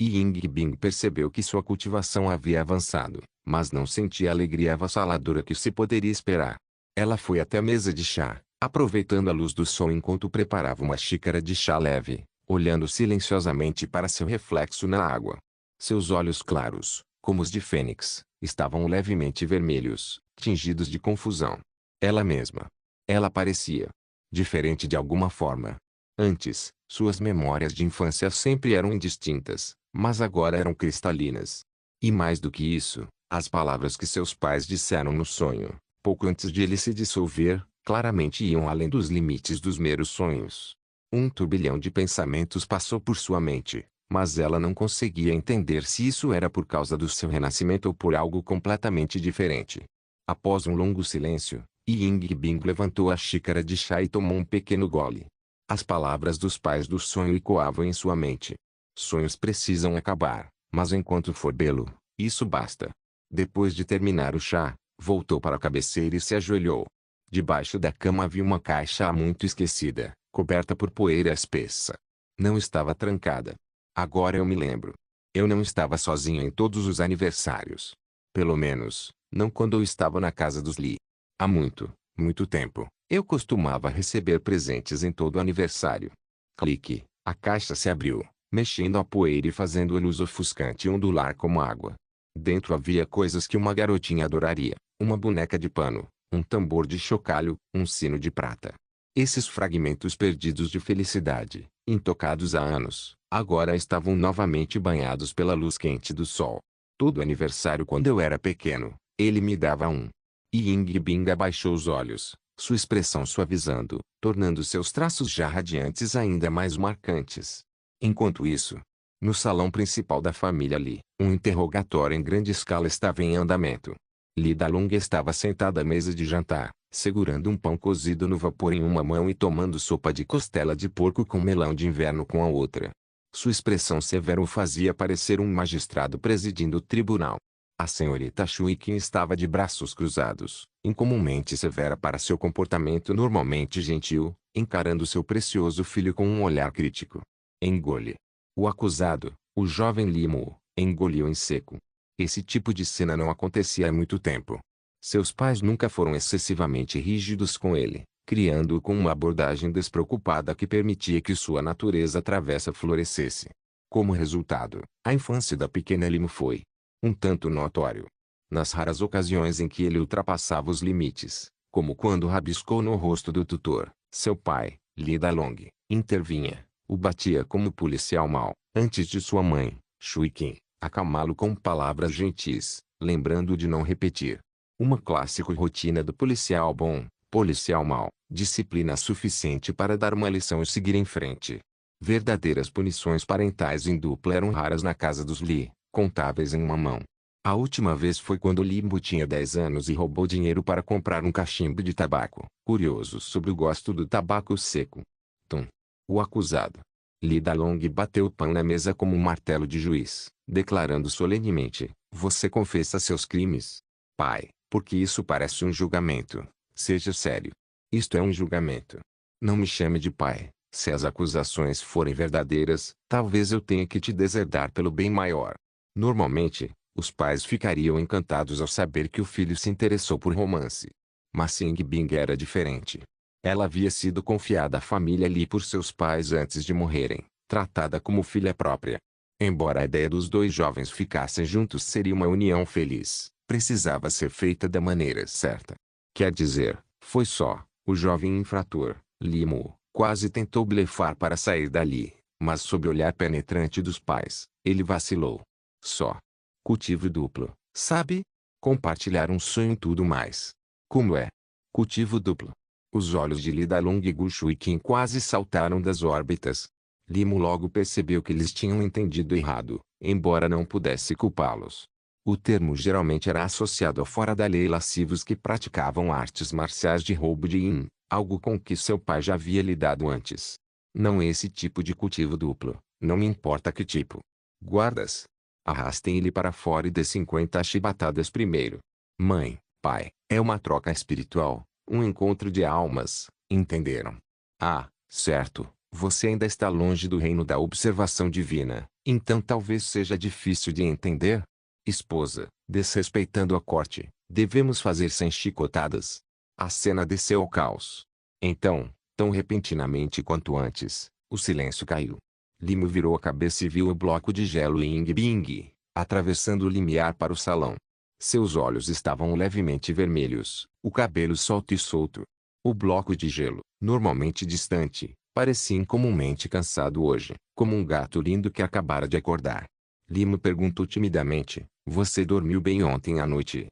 A: Ying Bing percebeu que sua cultivação havia avançado, mas não sentia a alegria avassaladora que se poderia esperar. Ela foi até a mesa de chá, aproveitando a luz do sol enquanto preparava uma xícara de chá leve, olhando silenciosamente para seu reflexo na água. Seus olhos claros, como os de fênix, estavam levemente vermelhos, tingidos de confusão. Ela mesma. Ela parecia diferente de alguma forma. Antes, suas memórias de infância sempre eram indistintas, mas agora eram cristalinas. E mais do que isso, as palavras que seus pais disseram no sonho, pouco antes de ele se dissolver, claramente iam além dos limites dos meros sonhos. Um turbilhão de pensamentos passou por sua mente, mas ela não conseguia entender se isso era por causa do seu renascimento ou por algo completamente diferente. Após um longo silêncio, Ying Bing levantou a xícara de chá e tomou um pequeno gole. As palavras dos pais do sonho ecoavam em sua mente. Sonhos precisam acabar, mas enquanto for belo, isso basta. Depois de terminar o chá, voltou para a cabeceira e se ajoelhou. Debaixo da cama havia uma caixa há muito esquecida, coberta por poeira espessa. Não estava trancada. Agora eu me lembro. Eu não estava sozinho em todos os aniversários. Pelo menos, não quando eu estava na casa dos Lee. Há muito, muito tempo, eu costumava receber presentes em todo aniversário. Clique, a caixa se abriu, mexendo a poeira e fazendo a luz ofuscante ondular como água. Dentro havia coisas que uma garotinha adoraria: uma boneca de pano, um tambor de chocalho, um sino de prata. Esses fragmentos perdidos de felicidade, intocados há anos, agora estavam novamente banhados pela luz quente do sol. Todo aniversário quando eu era pequeno, ele me dava um. Ying Bing abaixou os olhos, sua expressão suavizando, tornando seus traços já radiantes ainda mais marcantes. Enquanto isso, no salão principal da família Lee, um interrogatório em grande escala estava em andamento. Lee Dalong estava sentada à mesa de jantar, segurando um pão cozido no vapor em uma mão e tomando sopa de costela de porco com melão de inverno com a outra. Sua expressão severa o fazia parecer um magistrado presidindo o tribunal. A senhorita Shui Qin estava de braços cruzados, incomumente severa para seu comportamento normalmente gentil, encarando seu precioso filho com um olhar crítico. Engole. O acusado, o jovem Limo, engoliu em seco. Esse tipo de cena não acontecia há muito tempo. Seus pais nunca foram excessivamente rígidos com ele, criando-o com uma abordagem despreocupada que permitia que sua natureza travessa florescesse. Como resultado, a infância da pequena Limo foi um tanto notório. Nas raras ocasiões em que ele ultrapassava os limites, como quando rabiscou no rosto do tutor, seu pai, Lee Dalong, intervinha, o batia como policial mau, antes de sua mãe, Shui Qin, acalmá-lo com palavras gentis, lembrando de não repetir. Uma clássica rotina do policial bom, policial mau, disciplina suficiente para dar uma lição e seguir em frente. Verdadeiras punições parentais em dupla eram raras na casa dos Lee, contáveis em uma mão. A última vez foi quando Limbo tinha 10 anos e roubou dinheiro para comprar um cachimbo de tabaco, curioso sobre o gosto do tabaco seco. Tum. O acusado. Lee Dalong bateu o pão na mesa como um martelo de juiz, declarando solenemente: "Você confessa seus crimes? Pai, porque isso parece um julgamento. Seja sério. Isto é um julgamento. Não me chame de pai. Se as acusações forem verdadeiras, talvez eu tenha que te deserdar pelo bem maior." Normalmente, os pais ficariam encantados ao saber que o filho se interessou por romance. Mas Sing Bing era diferente. Ela havia sido confiada à família Lee por seus pais antes de morrerem, tratada como filha própria. Embora a ideia dos dois jovens ficassem juntos seria uma união feliz, precisava ser feita da maneira certa. Quer dizer, foi só, o jovem infrator, Limo, quase tentou blefar para sair dali, mas sob o olhar penetrante dos pais, ele vacilou. Só. Cultivo duplo, sabe? Compartilhar um sonho e tudo mais. Como é? Cultivo duplo. Os olhos de Lee Dalong e Gu Shuiqin quase saltaram das órbitas. Limo logo percebeu que eles tinham entendido errado, embora não pudesse culpá-los. O termo geralmente era associado a fora da lei lascivos que praticavam artes marciais de roubo de yin, algo com que seu pai já havia lidado antes. Não esse tipo de cultivo duplo, não me importa que tipo. Guardas. Arrastem ele para fora e dê 50 chibatadas primeiro. Mãe, pai, é uma troca espiritual, um encontro de almas, entenderam? Ah, certo, Você ainda está longe do reino da observação divina, então talvez seja difícil de entender. Esposa, desrespeitando a corte, devemos fazer sem chicotadas. A cena desceu ao caos. Então, tão repentinamente quanto antes, o silêncio caiu. Limo virou a cabeça e viu o bloco de gelo Ying Bing, atravessando o limiar para o salão. Seus olhos estavam levemente vermelhos, o cabelo solto e solto. O bloco de gelo, normalmente distante, parecia incomumente cansado hoje, como um gato lindo que acabara de acordar. Limo perguntou timidamente, você dormiu bem ontem à noite?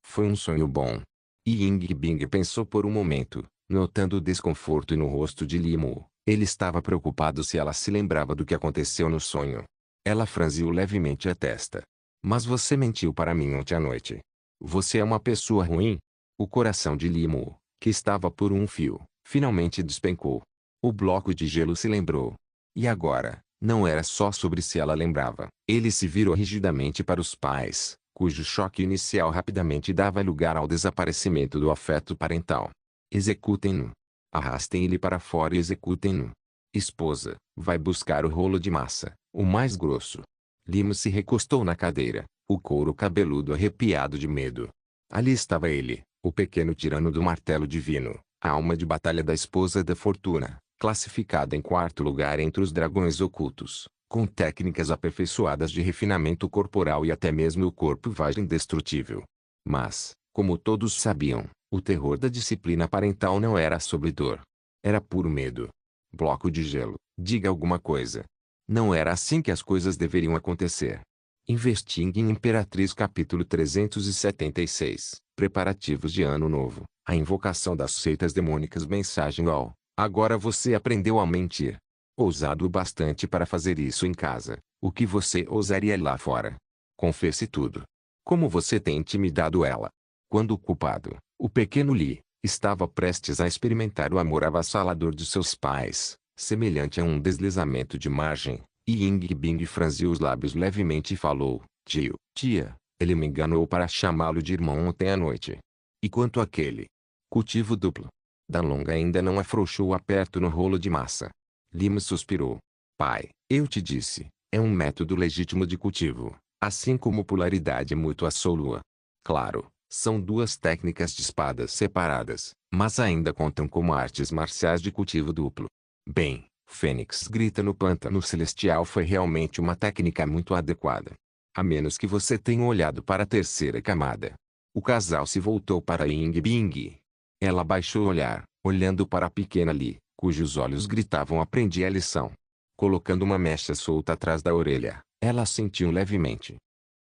A: Foi um sonho bom. Ying Bing pensou por um momento, notando o desconforto no rosto de Limo. Ele estava preocupado se ela se lembrava do que aconteceu no sonho. Ela franziu levemente a testa. Mas você mentiu para mim ontem à noite. Você é uma pessoa ruim? O coração de Limo, que estava por um fio, finalmente despencou. O bloco de gelo se lembrou. E agora, não era só sobre se ela lembrava. Ele se virou rigidamente para os pais, cujo choque inicial rapidamente dava lugar ao desaparecimento do afeto parental. Executem-no. Arrastem ele para fora e executem-no. Esposa, vai buscar o rolo de massa, o mais grosso. Limo se recostou na cadeira, o couro cabeludo arrepiado de medo. Ali estava ele, o pequeno tirano do martelo divino, a alma de batalha da esposa da fortuna, classificada em quarto lugar entre os dragões ocultos, com técnicas aperfeiçoadas de refinamento corporal e até mesmo o corpo vagem indestrutível. Mas, como todos sabiam, o terror da disciplina parental não era sobre dor. Era puro medo. Bloco de gelo, diga alguma coisa. Não era assim que as coisas deveriam acontecer. Investigue em Imperatriz capítulo 376, Preparativos de Ano Novo, a invocação das seitas demônicas mensagem ao, agora você aprendeu a mentir. Ousado o bastante para fazer isso em casa, o que você ousaria lá fora? Confesse tudo. Como você tem intimidado ela? Quando o culpado, o pequeno Li, estava prestes a experimentar o amor avassalador de seus pais, semelhante a um deslizamento de margem, Ying Bing franziu os lábios levemente e falou, tio, tia, ele me enganou para chamá-lo de irmão ontem à noite. E quanto àquele cultivo duplo? Dalong ainda não afrouxou o aperto no rolo de massa. Limo suspirou. Pai, eu te disse, é um método legítimo de cultivo, assim como polaridade mútua solua. Claro, são duas técnicas de espadas separadas, mas ainda contam como artes marciais de cultivo duplo. Bem, Fênix grita no pântano celestial foi realmente uma técnica muito adequada. A menos que você tenha olhado para a terceira camada. O casal se voltou para Ying Bing. Ela baixou o olhar, olhando para a pequena Li, cujos olhos gritavam aprendi a lição. Colocando uma mecha solta atrás da orelha, ela sentiu levemente.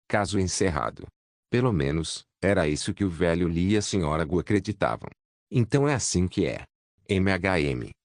A: Caso encerrado. Pelo menos, era isso que o velho Li e a senhora Gu acreditavam. Então é assim que é.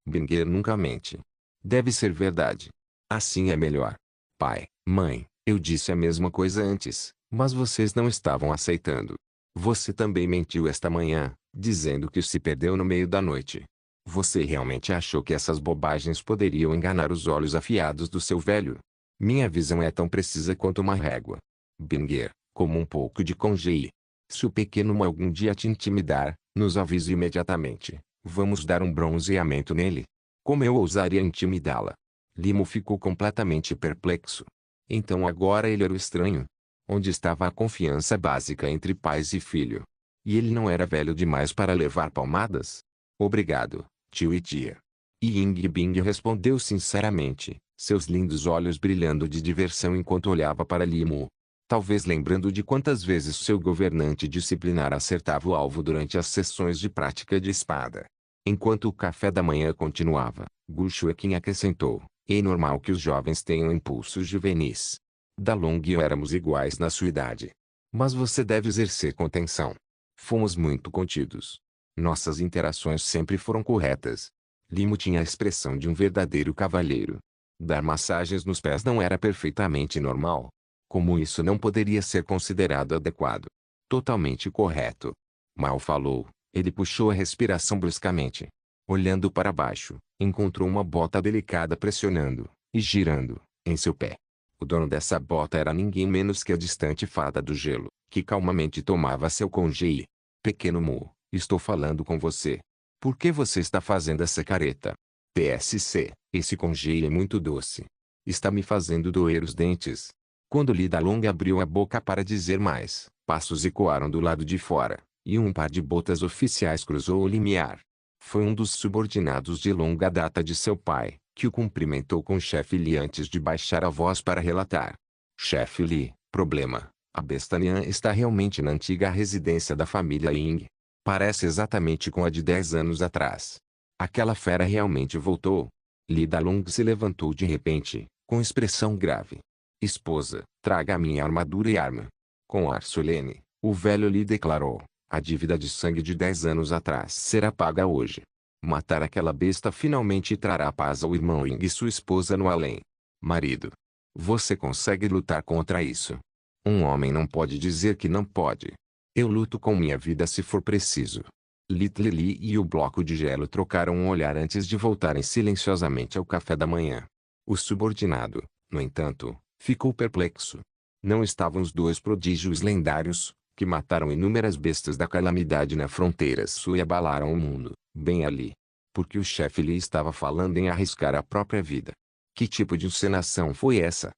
A: Binger nunca mente. Deve ser verdade. Assim é melhor. Pai, mãe, eu disse a mesma coisa antes, mas vocês não estavam aceitando. Você também mentiu esta manhã, dizendo que se perdeu no meio da noite. Você realmente achou que essas bobagens poderiam enganar os olhos afiados do seu velho? Minha visão é tão precisa quanto uma régua. Binger, como um pouco de congeie. Se o pequeno Mo algum dia te intimidar, nos avise imediatamente. Vamos dar um bronzeamento nele. Como eu ousaria intimidá-la? Limo ficou completamente perplexo. Então agora ele era o estranho. Onde estava a confiança básica entre pais e filho? E ele não era velho demais para levar palmadas? Obrigado, tio e tia. Ying Bing respondeu sinceramente, seus lindos olhos brilhando de diversão enquanto olhava para Limo. Talvez lembrando de quantas vezes seu governante disciplinar acertava o alvo durante as sessões de prática de espada. Enquanto o café da manhã continuava, Gu Shueqin acrescentou, é normal que os jovens tenham impulsos juvenis. Dalong e eu éramos iguais na sua idade. Mas você deve exercer contenção. Fomos muito contidos. Nossas interações sempre foram corretas. Limo tinha a expressão de um verdadeiro cavalheiro. Dar massagens nos pés não era perfeitamente normal. Como isso não poderia ser considerado adequado? Totalmente correto. Mal falou, ele puxou a respiração bruscamente. Olhando para baixo, encontrou uma bota delicada pressionando, e girando, em seu pé. O dono dessa bota era ninguém menos que a distante fada do gelo, que calmamente tomava seu congeie. Pequeno Mu, estou falando com você. Por que você está fazendo essa careta? TSC, esse congeiro é muito doce. Está me fazendo doer os dentes. Quando Lida Long abriu a boca para dizer mais, passos ecoaram do lado de fora, e um par de botas oficiais cruzou o limiar. Foi um dos subordinados de longa data de seu pai, que o cumprimentou com o chefe Li antes de baixar a voz para relatar. Chefe Li, problema. A besta Nian está realmente na antiga residência da família Ying. Parece exatamente com a de 10 anos atrás. Aquela fera realmente voltou. Lida Long se levantou de repente, com expressão grave. Esposa, traga a minha armadura e arma. Com ar solene, o velho Li declarou, a dívida de sangue de 10 anos atrás será paga hoje. Matar aquela besta finalmente trará paz ao irmão Ying e sua esposa no além. Marido. Você consegue lutar contra isso? Um homem não pode dizer que não pode. Eu luto com minha vida se for preciso. Little Li e o bloco de gelo trocaram um olhar antes de voltarem silenciosamente ao café da manhã. O subordinado, no entanto, ficou perplexo. Não estavam os dois prodígios lendários, que mataram inúmeras bestas da calamidade na fronteira sul e abalaram o mundo, bem ali. Porque o chefe Li estava falando em arriscar a própria vida. Que tipo de encenação foi essa?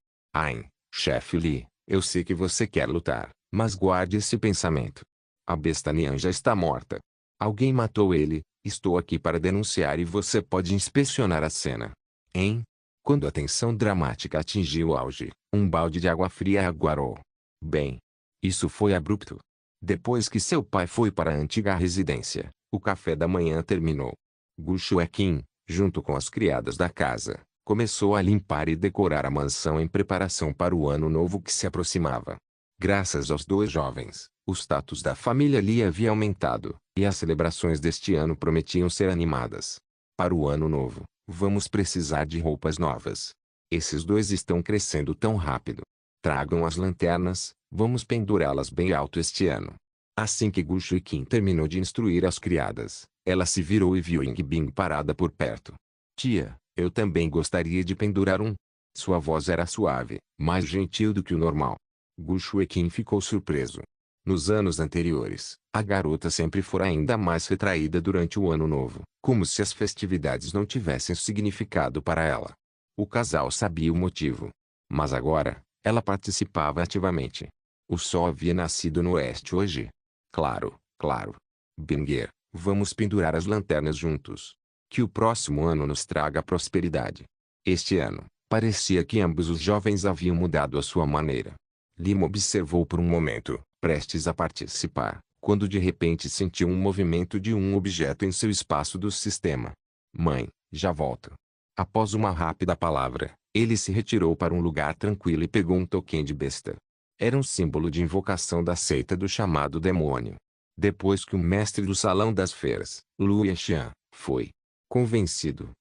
A: Chefe Li, eu sei que você quer lutar, mas guarde esse pensamento. A besta Nian já está morta. Alguém matou ele, estou aqui para denunciar e você pode inspecionar a cena. Quando a tensão dramática atingiu o auge, um balde de água fria aguarou. Bem, isso foi abrupto. Depois que seu pai foi para a antiga residência, o café da manhã terminou. Gu Xueqin, junto com as criadas da casa, começou a limpar e decorar a mansão em preparação para o ano novo que se aproximava. Graças aos dois jovens, o status da família Li havia aumentado, e as celebrações deste ano prometiam ser animadas. Para o ano novo, vamos precisar de roupas novas. Esses dois estão crescendo tão rápido. Tragam as lanternas, vamos pendurá-las bem alto este ano. Assim que Gu Xueqin terminou de instruir as criadas, ela se virou e viu Ying Bing parada por perto. Tia, eu também gostaria de pendurar um. Sua voz era suave, mais gentil do que o normal. Gu Xueqin ficou surpreso. Nos anos anteriores, a garota sempre fora ainda mais retraída durante o ano novo, como se as festividades não tivessem significado para ela. O casal sabia o motivo. Mas agora, ela participava ativamente. O sol havia nascido no oeste hoje. Claro, claro. Binger, vamos pendurar as lanternas juntos. Que o próximo ano nos traga prosperidade. Este ano, parecia que ambos os jovens haviam mudado a sua maneira. Lima observou por um momento, prestes a participar, quando de repente sentiu um movimento de um objeto em seu espaço do sistema. Mãe, já volto. Após uma rápida palavra, ele se retirou para um lugar tranquilo e pegou um token de besta. Era um símbolo de invocação da seita do chamado demônio. Depois que o mestre do salão das feiras, Lu Yexian, foi convencido,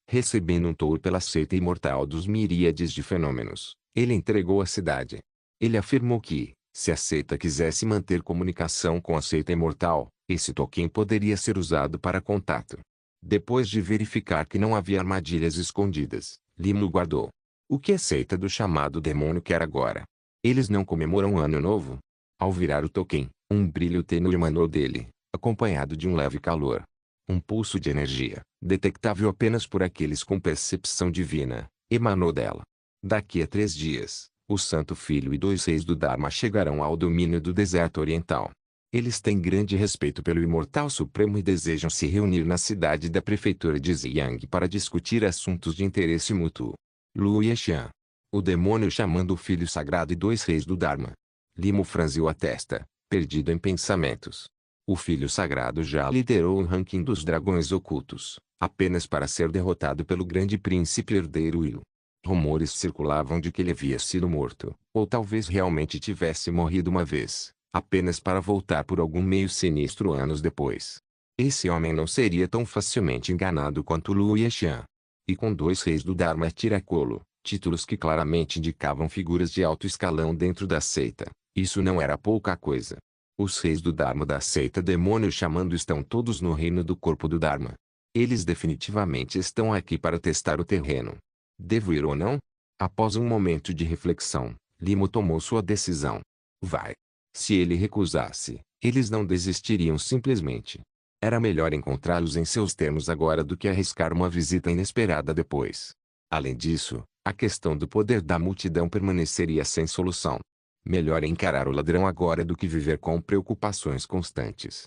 A: recebendo um tour pela seita imortal dos miríades de fenômenos, ele entregou a cidade. Ele afirmou que, se a seita quisesse manter comunicação com a seita imortal, esse token poderia ser usado para contato. Depois de verificar que não havia armadilhas escondidas, Lima o guardou. O que a seita do chamado demônio quer agora? Eles não comemoram o ano novo? Ao virar o token, um brilho tênue emanou dele, acompanhado de um leve calor. Um pulso de energia, detectável apenas por aqueles com percepção divina, emanou dela. Daqui a 3 dias, o Santo Filho e 2 reis do Dharma chegarão ao domínio do deserto oriental. Eles têm grande respeito pelo Imortal Supremo e desejam se reunir na cidade da prefeitura de Ziyang para discutir assuntos de interesse mútuo. Lu Yexian. O demônio chamando o Filho Sagrado e 2 reis do Dharma. Limo franziu a testa, perdido em pensamentos. O Filho Sagrado já liderou o ranking dos dragões ocultos, apenas para ser derrotado pelo grande príncipe herdeiro Will. Rumores circulavam de que ele havia sido morto, ou talvez realmente tivesse morrido uma vez, apenas para voltar por algum meio sinistro anos depois. Esse homem não seria tão facilmente enganado quanto Lu Yexian. E com 2 reis do Dharma tiracolo, títulos que claramente indicavam figuras de alto escalão dentro da seita, isso não era pouca coisa. Os reis do Dharma da seita demônio chamando estão todos no reino do corpo do Dharma. Eles definitivamente estão aqui para testar o terreno. Devo ir ou não? Após um momento de reflexão, Limo tomou sua decisão. Vai. Se ele recusasse, eles não desistiriam simplesmente. Era melhor encontrá-los em seus termos agora do que arriscar uma visita inesperada depois. Além disso, a questão do poder da multidão permaneceria sem solução. Melhor encarar o ladrão agora do que viver com preocupações constantes.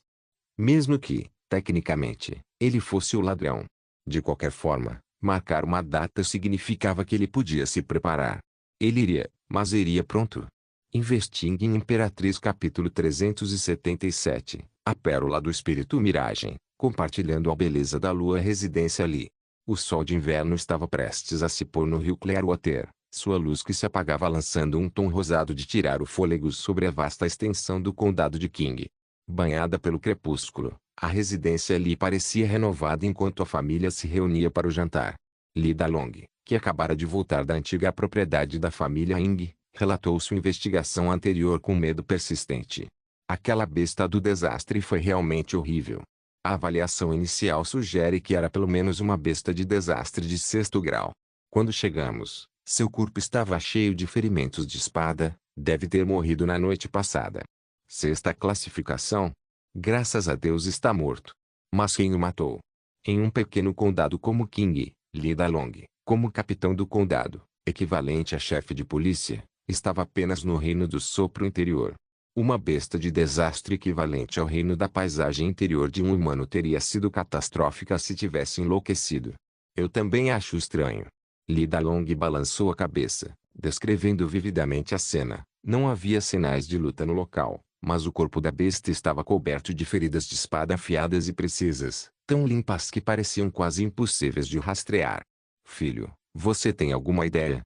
A: Mesmo que, tecnicamente, ele fosse o ladrão. De qualquer forma, marcar uma data significava que ele podia se preparar. Ele iria, mas iria pronto. Investing em Imperatriz capítulo 377, a pérola do espírito miragem, compartilhando a beleza da lua residência ali. O sol de inverno estava prestes a se pôr no rio Clearwater, sua luz que se apagava lançando um tom rosado de tirar o fôlego sobre a vasta extensão do condado de King. Banhada pelo crepúsculo, a residência ali parecia renovada enquanto a família se reunia para o jantar. Lida Long, que acabara de voltar da antiga propriedade da família Ing, relatou sua investigação anterior com medo persistente. Aquela besta do desastre foi realmente horrível. A avaliação inicial sugere que era pelo menos uma besta de desastre de 6º grau. Quando chegamos, seu corpo estava cheio de ferimentos de espada, deve ter morrido na noite passada. 6ª classificação? Graças a Deus está morto. Mas quem o matou? Em um pequeno condado como King, Lida Long, como capitão do condado, equivalente a chefe de polícia, estava apenas no reino do sopro interior. Uma besta de desastre equivalente ao reino da paisagem interior de um humano teria sido catastrófica se tivesse enlouquecido. Eu também acho estranho. Lida Long balançou a cabeça, descrevendo vividamente a cena. Não havia sinais de luta no local, mas o corpo da besta estava coberto de feridas de espada afiadas e precisas, tão limpas que pareciam quase impossíveis de rastrear. Filho, você tem alguma ideia?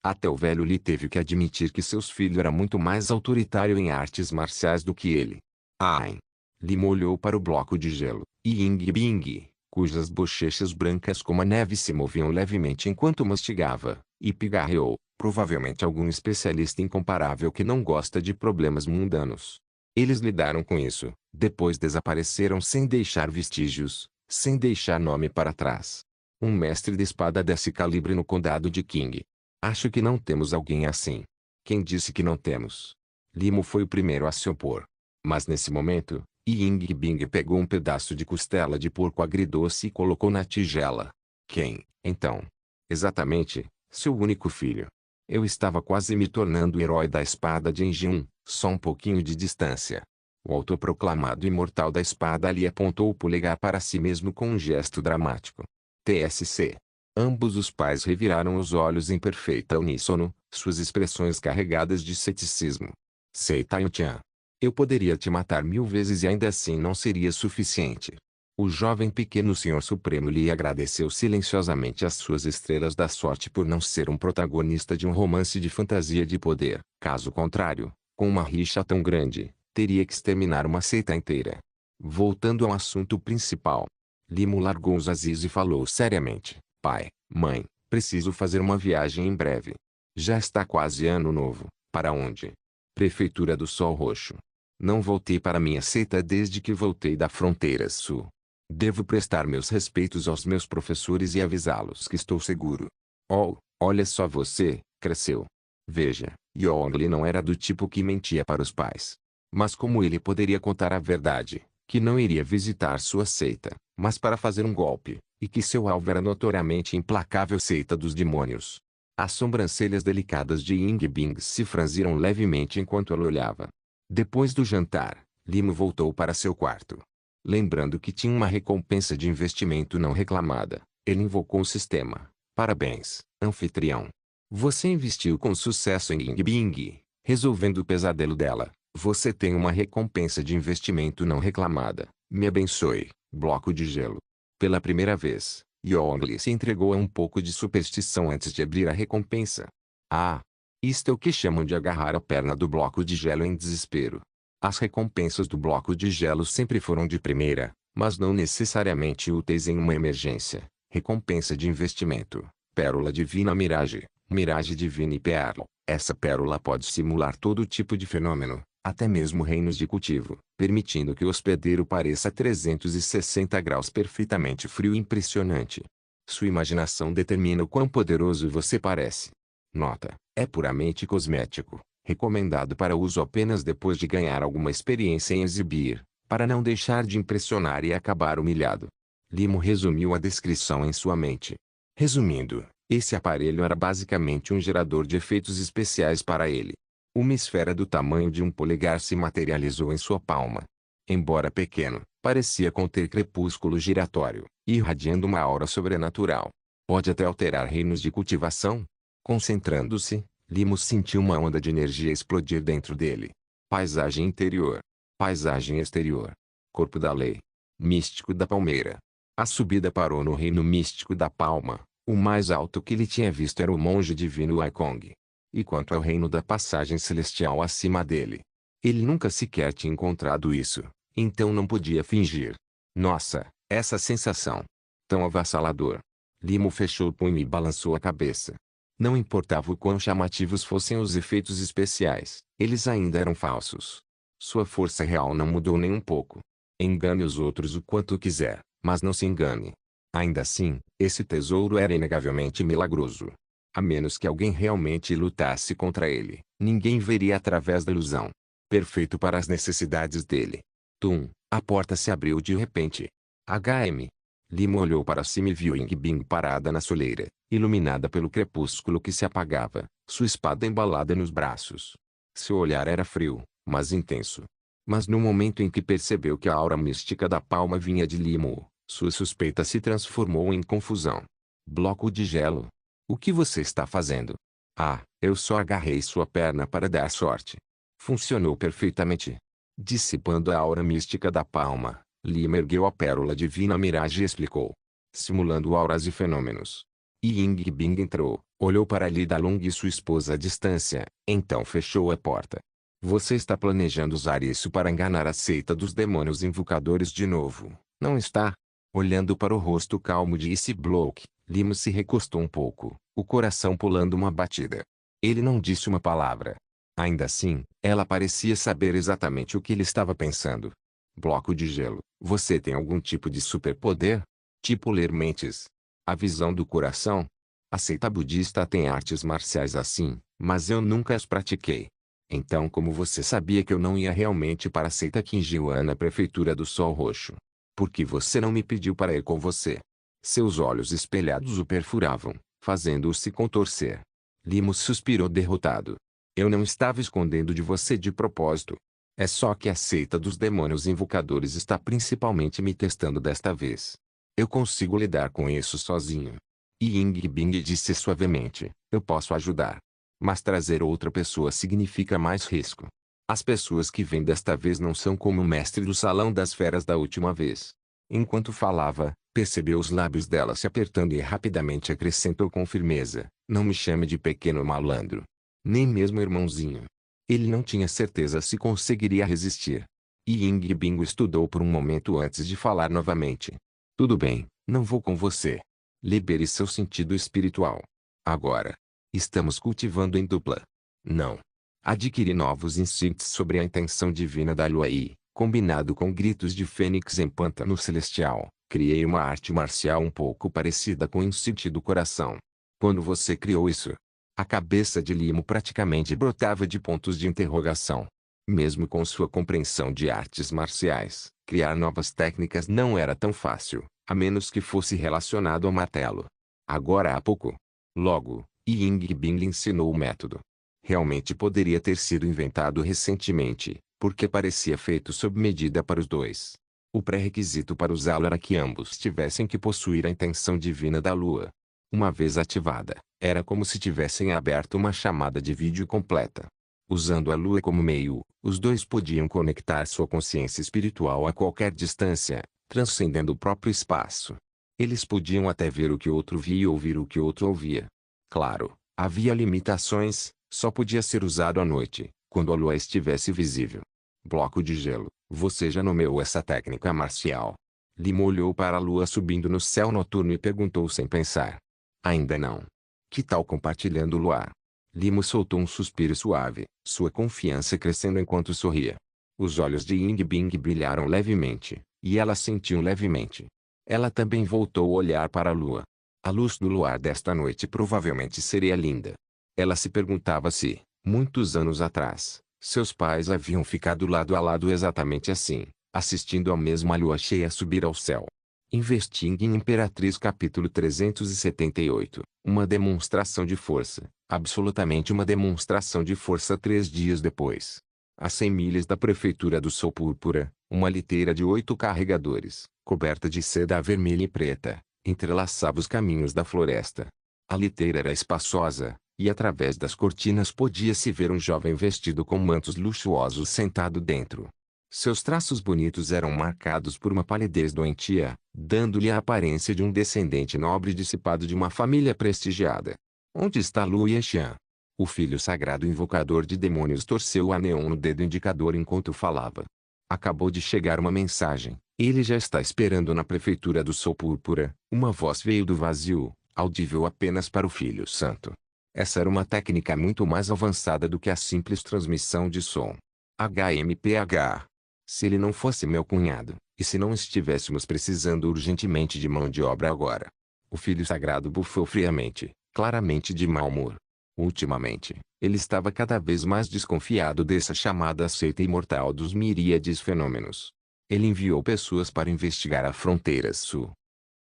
A: Até o velho Lee teve que admitir que seu filho era muito mais autoritário em artes marciais do que ele. Ai! Lee olhou para o bloco de gelo, e Ying Bing, cujas bochechas brancas como a neve se moviam levemente enquanto mastigava, e pigarreou, provavelmente algum especialista incomparável que não gosta de problemas mundanos. Eles lidaram com isso, depois desapareceram sem deixar vestígios, sem deixar nome para trás. Um mestre de espada desse calibre no condado de King. Acho que não temos alguém assim. Quem disse que não temos? Limo foi o primeiro a se opor. Mas nesse momento, Ying Bing pegou um pedaço de costela de porco agridoce e colocou na tigela. Quem, então? Exatamente, seu único filho. Eu estava quase me tornando o herói da espada de Enjin, só um pouquinho de distância. O autoproclamado imortal da espada ali apontou o polegar para si mesmo com um gesto dramático. TSC. Ambos os pais reviraram os olhos em perfeita uníssono, suas expressões carregadas de ceticismo. Sei Taiyuan. Eu poderia te matar 1000 vezes e ainda assim não seria suficiente. O jovem pequeno Senhor Supremo lhe agradeceu silenciosamente às suas estrelas da sorte por não ser um protagonista de um romance de fantasia de poder. Caso contrário, com uma rixa tão grande, teria que exterminar uma seita inteira. Voltando ao assunto principal. Limo largou os azis e falou seriamente. Pai, mãe, preciso fazer uma viagem em breve. Já está quase ano novo. Para onde? Prefeitura do Sol Roxo. Não voltei para minha seita desde que voltei da fronteira sul. Devo prestar meus respeitos aos meus professores e avisá-los que estou seguro. Oh, olha só você, cresceu. Veja, Yongli não era do tipo que mentia para os pais. Mas como ele poderia contar a verdade, que não iria visitar sua seita, mas para fazer um golpe, e que seu alvo era notoriamente implacável seita dos demônios? As sobrancelhas delicadas de Ying Bing se franziram levemente enquanto ela olhava. Depois do jantar, Limo voltou para seu quarto. Lembrando que tinha uma recompensa de investimento não reclamada, ele invocou o sistema. Parabéns, anfitrião. Você investiu com sucesso em Ying Bing, resolvendo o pesadelo dela. Você tem uma recompensa de investimento não reclamada. Me abençoe, bloco de gelo. Pela primeira vez, Yongli se entregou a um pouco de superstição antes de abrir a recompensa. Ah! Isto é o que chamam de agarrar a perna do bloco de gelo em desespero. As recompensas do bloco de gelo sempre foram de primeira, mas não necessariamente úteis em uma emergência. Recompensa de investimento. Pérola divina Mirage. Mirage divina e Pearl. Essa pérola pode simular todo tipo de fenômeno, até mesmo reinos de cultivo, permitindo que o hospedeiro pareça 360 graus perfeitamente frio e impressionante. Sua imaginação determina o quão poderoso você parece. Nota: é puramente cosmético, recomendado para uso apenas depois de ganhar alguma experiência em exibir, para não deixar de impressionar e acabar humilhado. Limo resumiu a descrição em sua mente. Resumindo, esse aparelho era basicamente um gerador de efeitos especiais para ele. Uma esfera do tamanho de um polegar se materializou em sua palma. Embora pequeno, parecia conter crepúsculo giratório, irradiando uma aura sobrenatural. Pode até alterar reinos de cultivação? Concentrando-se, Limo sentiu uma onda de energia explodir dentro dele. Paisagem interior. Paisagem exterior. Corpo da lei. Místico da palmeira. A subida parou no reino místico da palma. O mais alto que ele tinha visto era o monge divino Aikong. E quanto ao reino da passagem celestial acima dele, ele nunca sequer tinha encontrado isso, então não podia fingir. Nossa, essa sensação! Tão avassalador! Limo fechou o punho e balançou a cabeça. Não importava o quão chamativos fossem os efeitos especiais, eles ainda eram falsos. Sua força real não mudou nem um pouco. Engane os outros o quanto quiser, mas não se engane. Ainda assim, esse tesouro era inegavelmente milagroso. A menos que alguém realmente lutasse contra ele, ninguém veria através da ilusão. Perfeito para as necessidades dele. Tum, a porta se abriu de repente. HM. Limo olhou para cima e viu Ying Bing parada na soleira, iluminada pelo crepúsculo que se apagava, sua espada embalada nos braços. Seu olhar era frio, mas intenso. Mas no momento em que percebeu que a aura mística da palma vinha de Limo, sua suspeita se transformou em confusão. Bloco de gelo. O que você está fazendo? Ah, eu só agarrei sua perna para dar sorte. Funcionou perfeitamente. Dissipando a aura mística da palma, Lima ergueu a pérola divina Mirage e explicou. Simulando auras e fenômenos. E Ying Bing entrou, olhou para Li Dalong e sua esposa à distância, então fechou a porta. Você está planejando usar isso para enganar a seita dos demônios invocadores de novo, não está? Olhando para o rosto calmo de Issy Bloke, Limo se recostou um pouco, o coração pulando uma batida. Ele não disse uma palavra. Ainda assim, ela parecia saber exatamente o que ele estava pensando. Bloco de gelo, você tem algum tipo de superpoder? Tipo ler mentes? A visão do coração? A seita budista tem artes marciais assim, mas eu nunca as pratiquei. Então como você sabia que eu não ia realmente para a seita Qingjian na prefeitura do Sol Roxo? Por que você não me pediu para ir com você? Seus olhos espelhados o perfuravam, fazendo-o se contorcer. Limo suspirou derrotado. Eu não estava escondendo de você de propósito. É só que a seita dos demônios invocadores está principalmente me testando desta vez. Eu consigo lidar com isso sozinho. E Ying Bing disse suavemente, eu posso ajudar. Mas trazer outra pessoa significa mais risco. As pessoas que vêm desta vez não são como o mestre do salão das feras da última vez. Enquanto falava, percebeu os lábios dela se apertando e rapidamente acrescentou com firmeza, não me chame de pequeno malandro. Nem mesmo irmãozinho. Ele não tinha certeza se conseguiria resistir. E Ying Bing estudou por um momento antes de falar novamente. Tudo bem, não vou com você. Libere seu sentido espiritual. Agora. Estamos cultivando em dupla. Não. Adquiri novos insights sobre a intenção divina da lua e, combinado com gritos de fênix em pântano celestial, criei uma arte marcial um pouco parecida com o insight do coração. Quando você criou isso? A cabeça de Limo praticamente brotava de pontos de interrogação. Mesmo com sua compreensão de artes marciais, criar novas técnicas não era tão fácil, a menos que fosse relacionado ao martelo. Agora há pouco. Logo, Ying Bing lhe ensinou o método. Realmente poderia ter sido inventado recentemente, porque parecia feito sob medida para os dois. O pré-requisito para usá-lo era que ambos tivessem que possuir a intenção divina da lua. Uma vez ativada, era como se tivessem aberto uma chamada de vídeo completa. Usando a lua como meio, os dois podiam conectar sua consciência espiritual a qualquer distância, transcendendo o próprio espaço. Eles podiam até ver o que o outro via e ouvir o que o outro ouvia. Claro, havia limitações, só podia ser usado à noite, quando a lua estivesse visível. Bloco de gelo, você já nomeou essa técnica marcial? Limo olhou para a lua subindo no céu noturno e perguntou sem pensar. Ainda não. Que tal compartilhando o luar? Limo soltou um suspiro suave, sua confiança crescendo enquanto sorria. Os olhos de Ying Bing brilharam levemente, e ela sentiu levemente. Ela também voltou a olhar para a lua. A luz do luar desta noite provavelmente seria linda. Ela se perguntava se, muitos anos atrás, seus pais haviam ficado lado a lado exatamente assim, assistindo ao mesmo a lua cheia subir ao céu. Investiguem Imperatriz capítulo 378. Uma demonstração de força, absolutamente uma demonstração de força 3 dias depois. A 100 milhas da prefeitura do Sol Púrpura, uma liteira de 8 carregadores, coberta de seda vermelha e preta, entrelaçava os caminhos da floresta. A liteira era espaçosa, e através das cortinas podia-se ver um jovem vestido com mantos luxuosos sentado dentro. Seus traços bonitos eram marcados por uma palidez doentia, dando-lhe a aparência de um descendente nobre e dissipado de uma família prestigiada. Onde está Lu Yexian? O filho sagrado invocador de demônios torceu o anel no dedo indicador enquanto falava. Acabou de chegar uma mensagem. Ele já está esperando na prefeitura do Sol Púrpura. Uma voz veio do vazio, audível apenas para o Filho Santo. Essa era uma técnica muito mais avançada do que a simples transmissão de som. HMPH. Se ele não fosse meu cunhado, e se não estivéssemos precisando urgentemente de mão de obra agora? O filho sagrado bufou friamente, claramente de mau humor. Ultimamente, ele estava cada vez mais desconfiado dessa chamada seita imortal dos miríades fenômenos. Ele enviou pessoas para investigar a fronteira sul.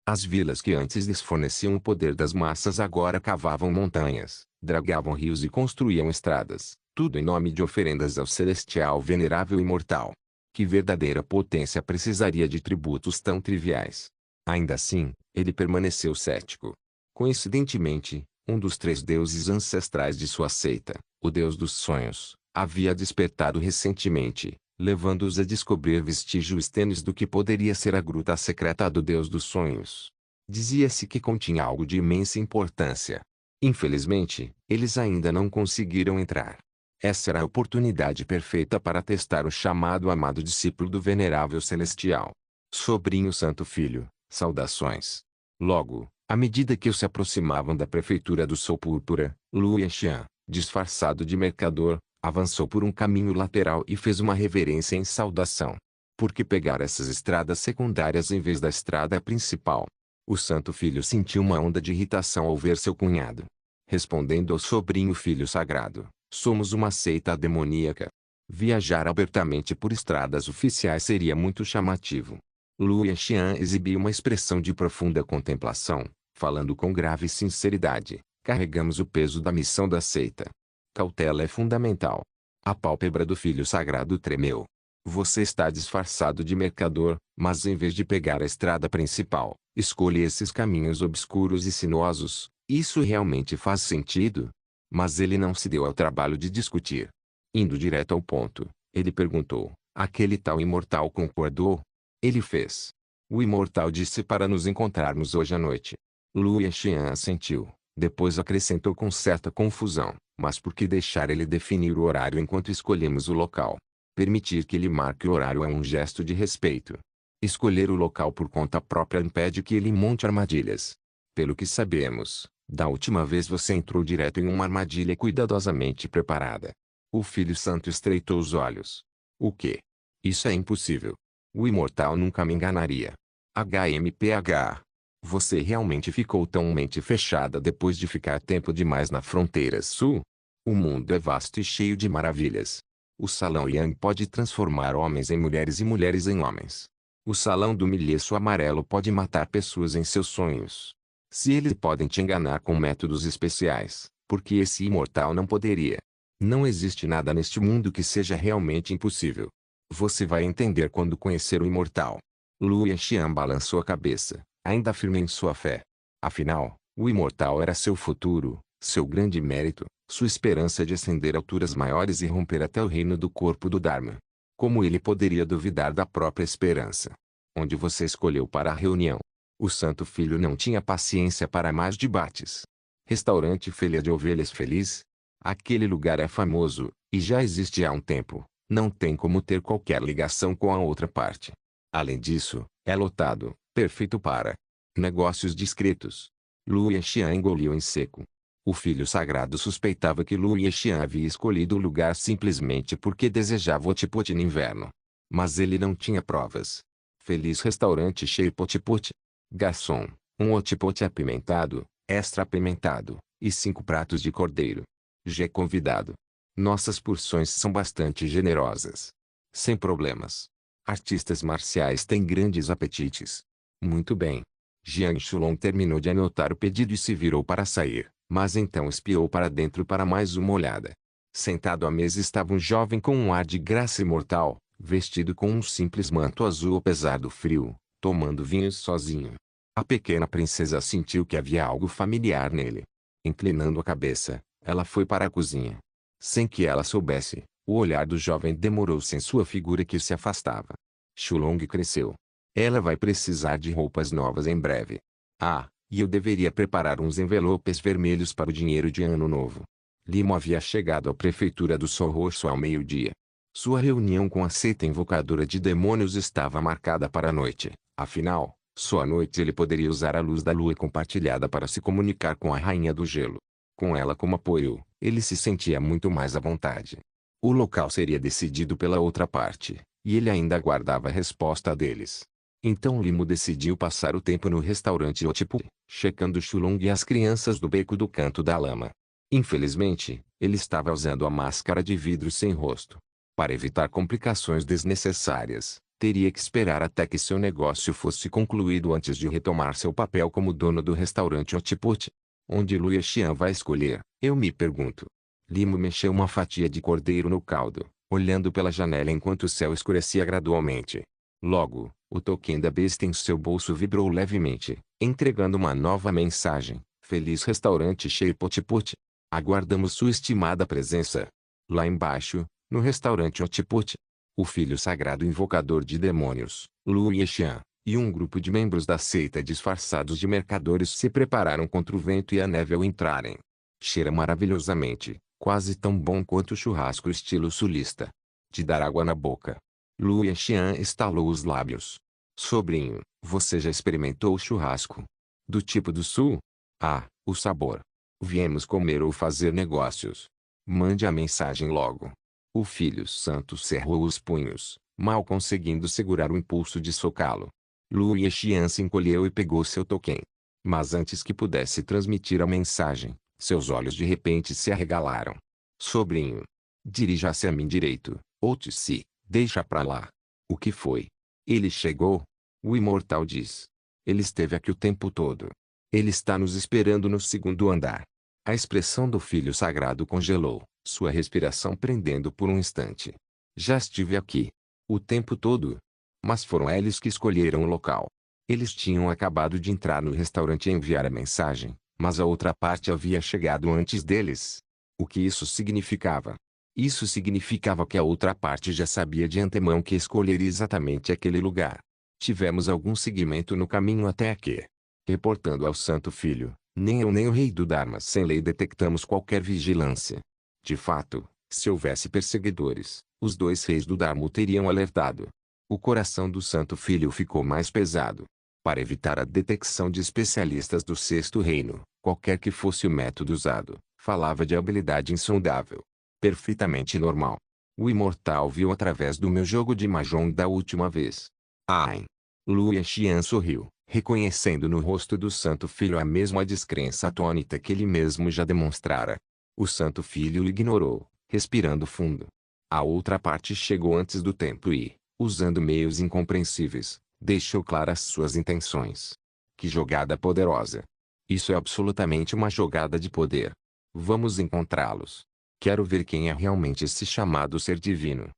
A: As vilas que antes lhes forneciam o poder das massas agora cavavam montanhas, dragavam rios e construíam estradas, tudo em nome de oferendas ao celestial venerável imortal. Que verdadeira potência precisaria de tributos tão triviais? Ainda assim, ele permaneceu cético. Coincidentemente, um dos 3 deuses ancestrais de sua seita, o deus dos sonhos, havia despertado recentemente, levando-os a descobrir vestígios tênues do que poderia ser a gruta secreta do deus dos sonhos. Dizia-se que continha algo de imensa importância. Infelizmente, eles ainda não conseguiram entrar. Essa era a oportunidade perfeita para testar o chamado amado discípulo do venerável celestial. Sobrinho Santo Filho, saudações. Logo, à medida que se aproximavam da prefeitura do Sol Púrpura, Lu Yexian, disfarçado de mercador, avançou por um caminho lateral e fez uma reverência em saudação. Por que pegar essas estradas secundárias em vez da estrada principal? O Santo Filho sentiu uma onda de irritação ao ver seu cunhado. Respondendo ao sobrinho filho sagrado, somos uma seita demoníaca. Viajar abertamente por estradas oficiais seria muito chamativo. Lu Yexian exibiu uma expressão de profunda contemplação, falando com grave sinceridade. Carregamos o peso da missão da seita. Cautela é fundamental. A pálpebra do filho sagrado tremeu. Você está disfarçado de mercador, mas em vez de pegar a estrada principal, escolhe esses caminhos obscuros e sinuosos. Isso realmente faz sentido? Mas ele não se deu ao trabalho de discutir. Indo direto ao ponto, ele perguntou: aquele tal imortal concordou? Ele fez. O imortal disse para nos encontrarmos hoje à noite. Lu Yexian assentiu. Depois acrescentou com certa confusão: mas por que deixar ele definir o horário enquanto escolhemos o local? Permitir que ele marque o horário é um gesto de respeito. Escolher o local por conta própria impede que ele monte armadilhas. Pelo que sabemos, da última vez você entrou direto em uma armadilha cuidadosamente preparada. O Filho Santo estreitou os olhos. O quê? Isso é impossível. O imortal nunca me enganaria. HMPH. Você realmente ficou tão mente fechada depois de ficar tempo demais na fronteira sul? O mundo é vasto e cheio de maravilhas. O Salão Yang pode transformar homens em mulheres e mulheres em homens. O Salão do Milheço Amarelo pode matar pessoas em seus sonhos. Se eles podem te enganar com métodos especiais, por que esse imortal não poderia? Não existe nada neste mundo que seja realmente impossível. Você vai entender quando conhecer o imortal. Lu Yexian balançou a cabeça, ainda firme em sua fé. Afinal, o imortal era seu futuro, seu grande mérito, sua esperança de ascender a alturas maiores e romper até o reino do corpo do Dharma. Como ele poderia duvidar da própria esperança? Onde você escolheu para a reunião? O Santo Filho não tinha paciência para mais debates. Restaurante Filha de Ovelhas Feliz? Aquele lugar é famoso, e já existe há um tempo. Não tem como ter qualquer ligação com a outra parte. Além disso, é lotado, perfeito para negócios discretos. Lu Yexian engoliu em seco. O filho sagrado suspeitava que Lu Yexian havia escolhido o lugar simplesmente porque desejava otipote no inverno. Mas ele não tinha provas. Feliz restaurante cheio potipote. Garçom, um otipote apimentado, extra apimentado, e 5 pratos de cordeiro. G convidado. Nossas porções são bastante generosas. Sem problemas. Artistas marciais têm grandes apetites. Muito bem. Jiang Shulong terminou de anotar o pedido e se virou para sair, mas então espiou para dentro para mais uma olhada. Sentado à mesa estava um jovem com um ar de graça imortal, vestido com um simples manto azul apesar do frio, tomando vinho sozinho. A pequena princesa sentiu que havia algo familiar nele. Inclinando a cabeça, ela foi para a cozinha. Sem que ela soubesse, o olhar do jovem demorou-se em sua figura que se afastava. Shulong cresceu. Ela vai precisar de roupas novas em breve. Ah, e eu deveria preparar uns envelopes vermelhos para o dinheiro de ano novo. Limo havia chegado à prefeitura do Sol Roxo ao meio-dia. Sua reunião com a seita invocadora de demônios estava marcada para a noite. Afinal, só à noite ele poderia usar a luz da lua compartilhada para se comunicar com a Rainha do Gelo. Com ela como apoio, ele se sentia muito mais à vontade. O local seria decidido pela outra parte, e ele ainda aguardava a resposta deles. Então Limo decidiu passar o tempo no restaurante Otipu, checando Shulong e as crianças do beco do Canto da Lama. Infelizmente, ele estava usando a máscara de vidro sem rosto. Para evitar complicações desnecessárias, teria que esperar até que seu negócio fosse concluído antes de retomar seu papel como dono do restaurante Otiput. Onde Luia Xian vai escolher, eu me pergunto. Limo mexeu uma fatia de cordeiro no caldo, olhando pela janela enquanto o céu escurecia gradualmente. Logo, o token da besta em seu bolso vibrou levemente, entregando uma nova mensagem. Feliz restaurante Sheipotiput. Aguardamos sua estimada presença. Lá embaixo, no restaurante Otiput, o filho sagrado invocador de demônios, Lu Yexian, e um grupo de membros da seita disfarçados de mercadores se prepararam contra o vento e a neve ao entrarem. Cheira maravilhosamente, quase tão bom quanto o churrasco estilo sulista. De dar água na boca. Lu Yexian estalou os lábios. Sobrinho, você já experimentou o churrasco? Do tipo do sul? Ah, o sabor. Viemos comer ou fazer negócios. Mande a mensagem logo. O filho santo cerrou os punhos, mal conseguindo segurar o impulso de socá-lo. Lu Yexian se encolheu e pegou seu token. Mas antes que pudesse transmitir a mensagem, seus olhos de repente se arregalaram. Sobrinho. Dirija-se a mim direito, ou se deixa pra lá. O que foi? Ele chegou? O imortal diz. Ele esteve aqui o tempo todo. Ele está nos esperando no segundo andar. A expressão do filho sagrado congelou, sua respiração prendendo por um instante. Já estive aqui. O tempo todo. Mas foram eles que escolheram o local. Eles tinham acabado de entrar no restaurante e enviar a mensagem, mas a outra parte havia chegado antes deles. O que isso significava? Isso significava que a outra parte já sabia de antemão que escolheria exatamente aquele lugar. Tivemos algum seguimento no caminho até aqui. Reportando ao Santo Filho, nem eu nem o Rei do Dharma sem lei detectamos qualquer vigilância. De fato, se houvesse perseguidores, os dois reis do Dharma o teriam alertado. O coração do Santo Filho ficou mais pesado. Para evitar a detecção de especialistas do Sexto Reino, qualquer que fosse o método usado, falava de habilidade insondável. Perfeitamente normal. O imortal viu através do meu jogo de Mahjong da última vez. Ai! Lu Yexian sorriu, reconhecendo no rosto do Santo Filho a mesma descrença atônita que ele mesmo já demonstrara. O Santo Filho o ignorou, respirando fundo. A outra parte chegou antes do tempo e, usando meios incompreensíveis, deixou claras suas intenções. Que jogada poderosa! Isso é absolutamente uma jogada de poder. Vamos encontrá-los. Quero ver quem é realmente esse chamado ser divino.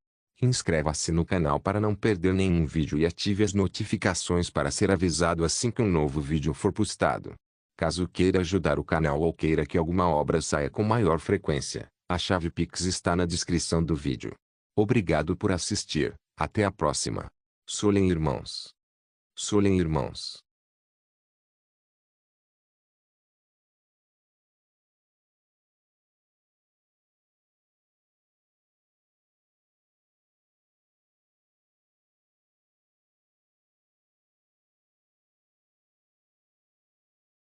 A: Inscreva-se no canal para não perder nenhum vídeo e ative as notificações para ser avisado assim que um novo vídeo for postado. Caso queira ajudar o canal ou queira que alguma obra saia com maior frequência, a chave Pix está na descrição do vídeo. Obrigado por assistir, até a próxima. Solem irmãos. Solem irmãos.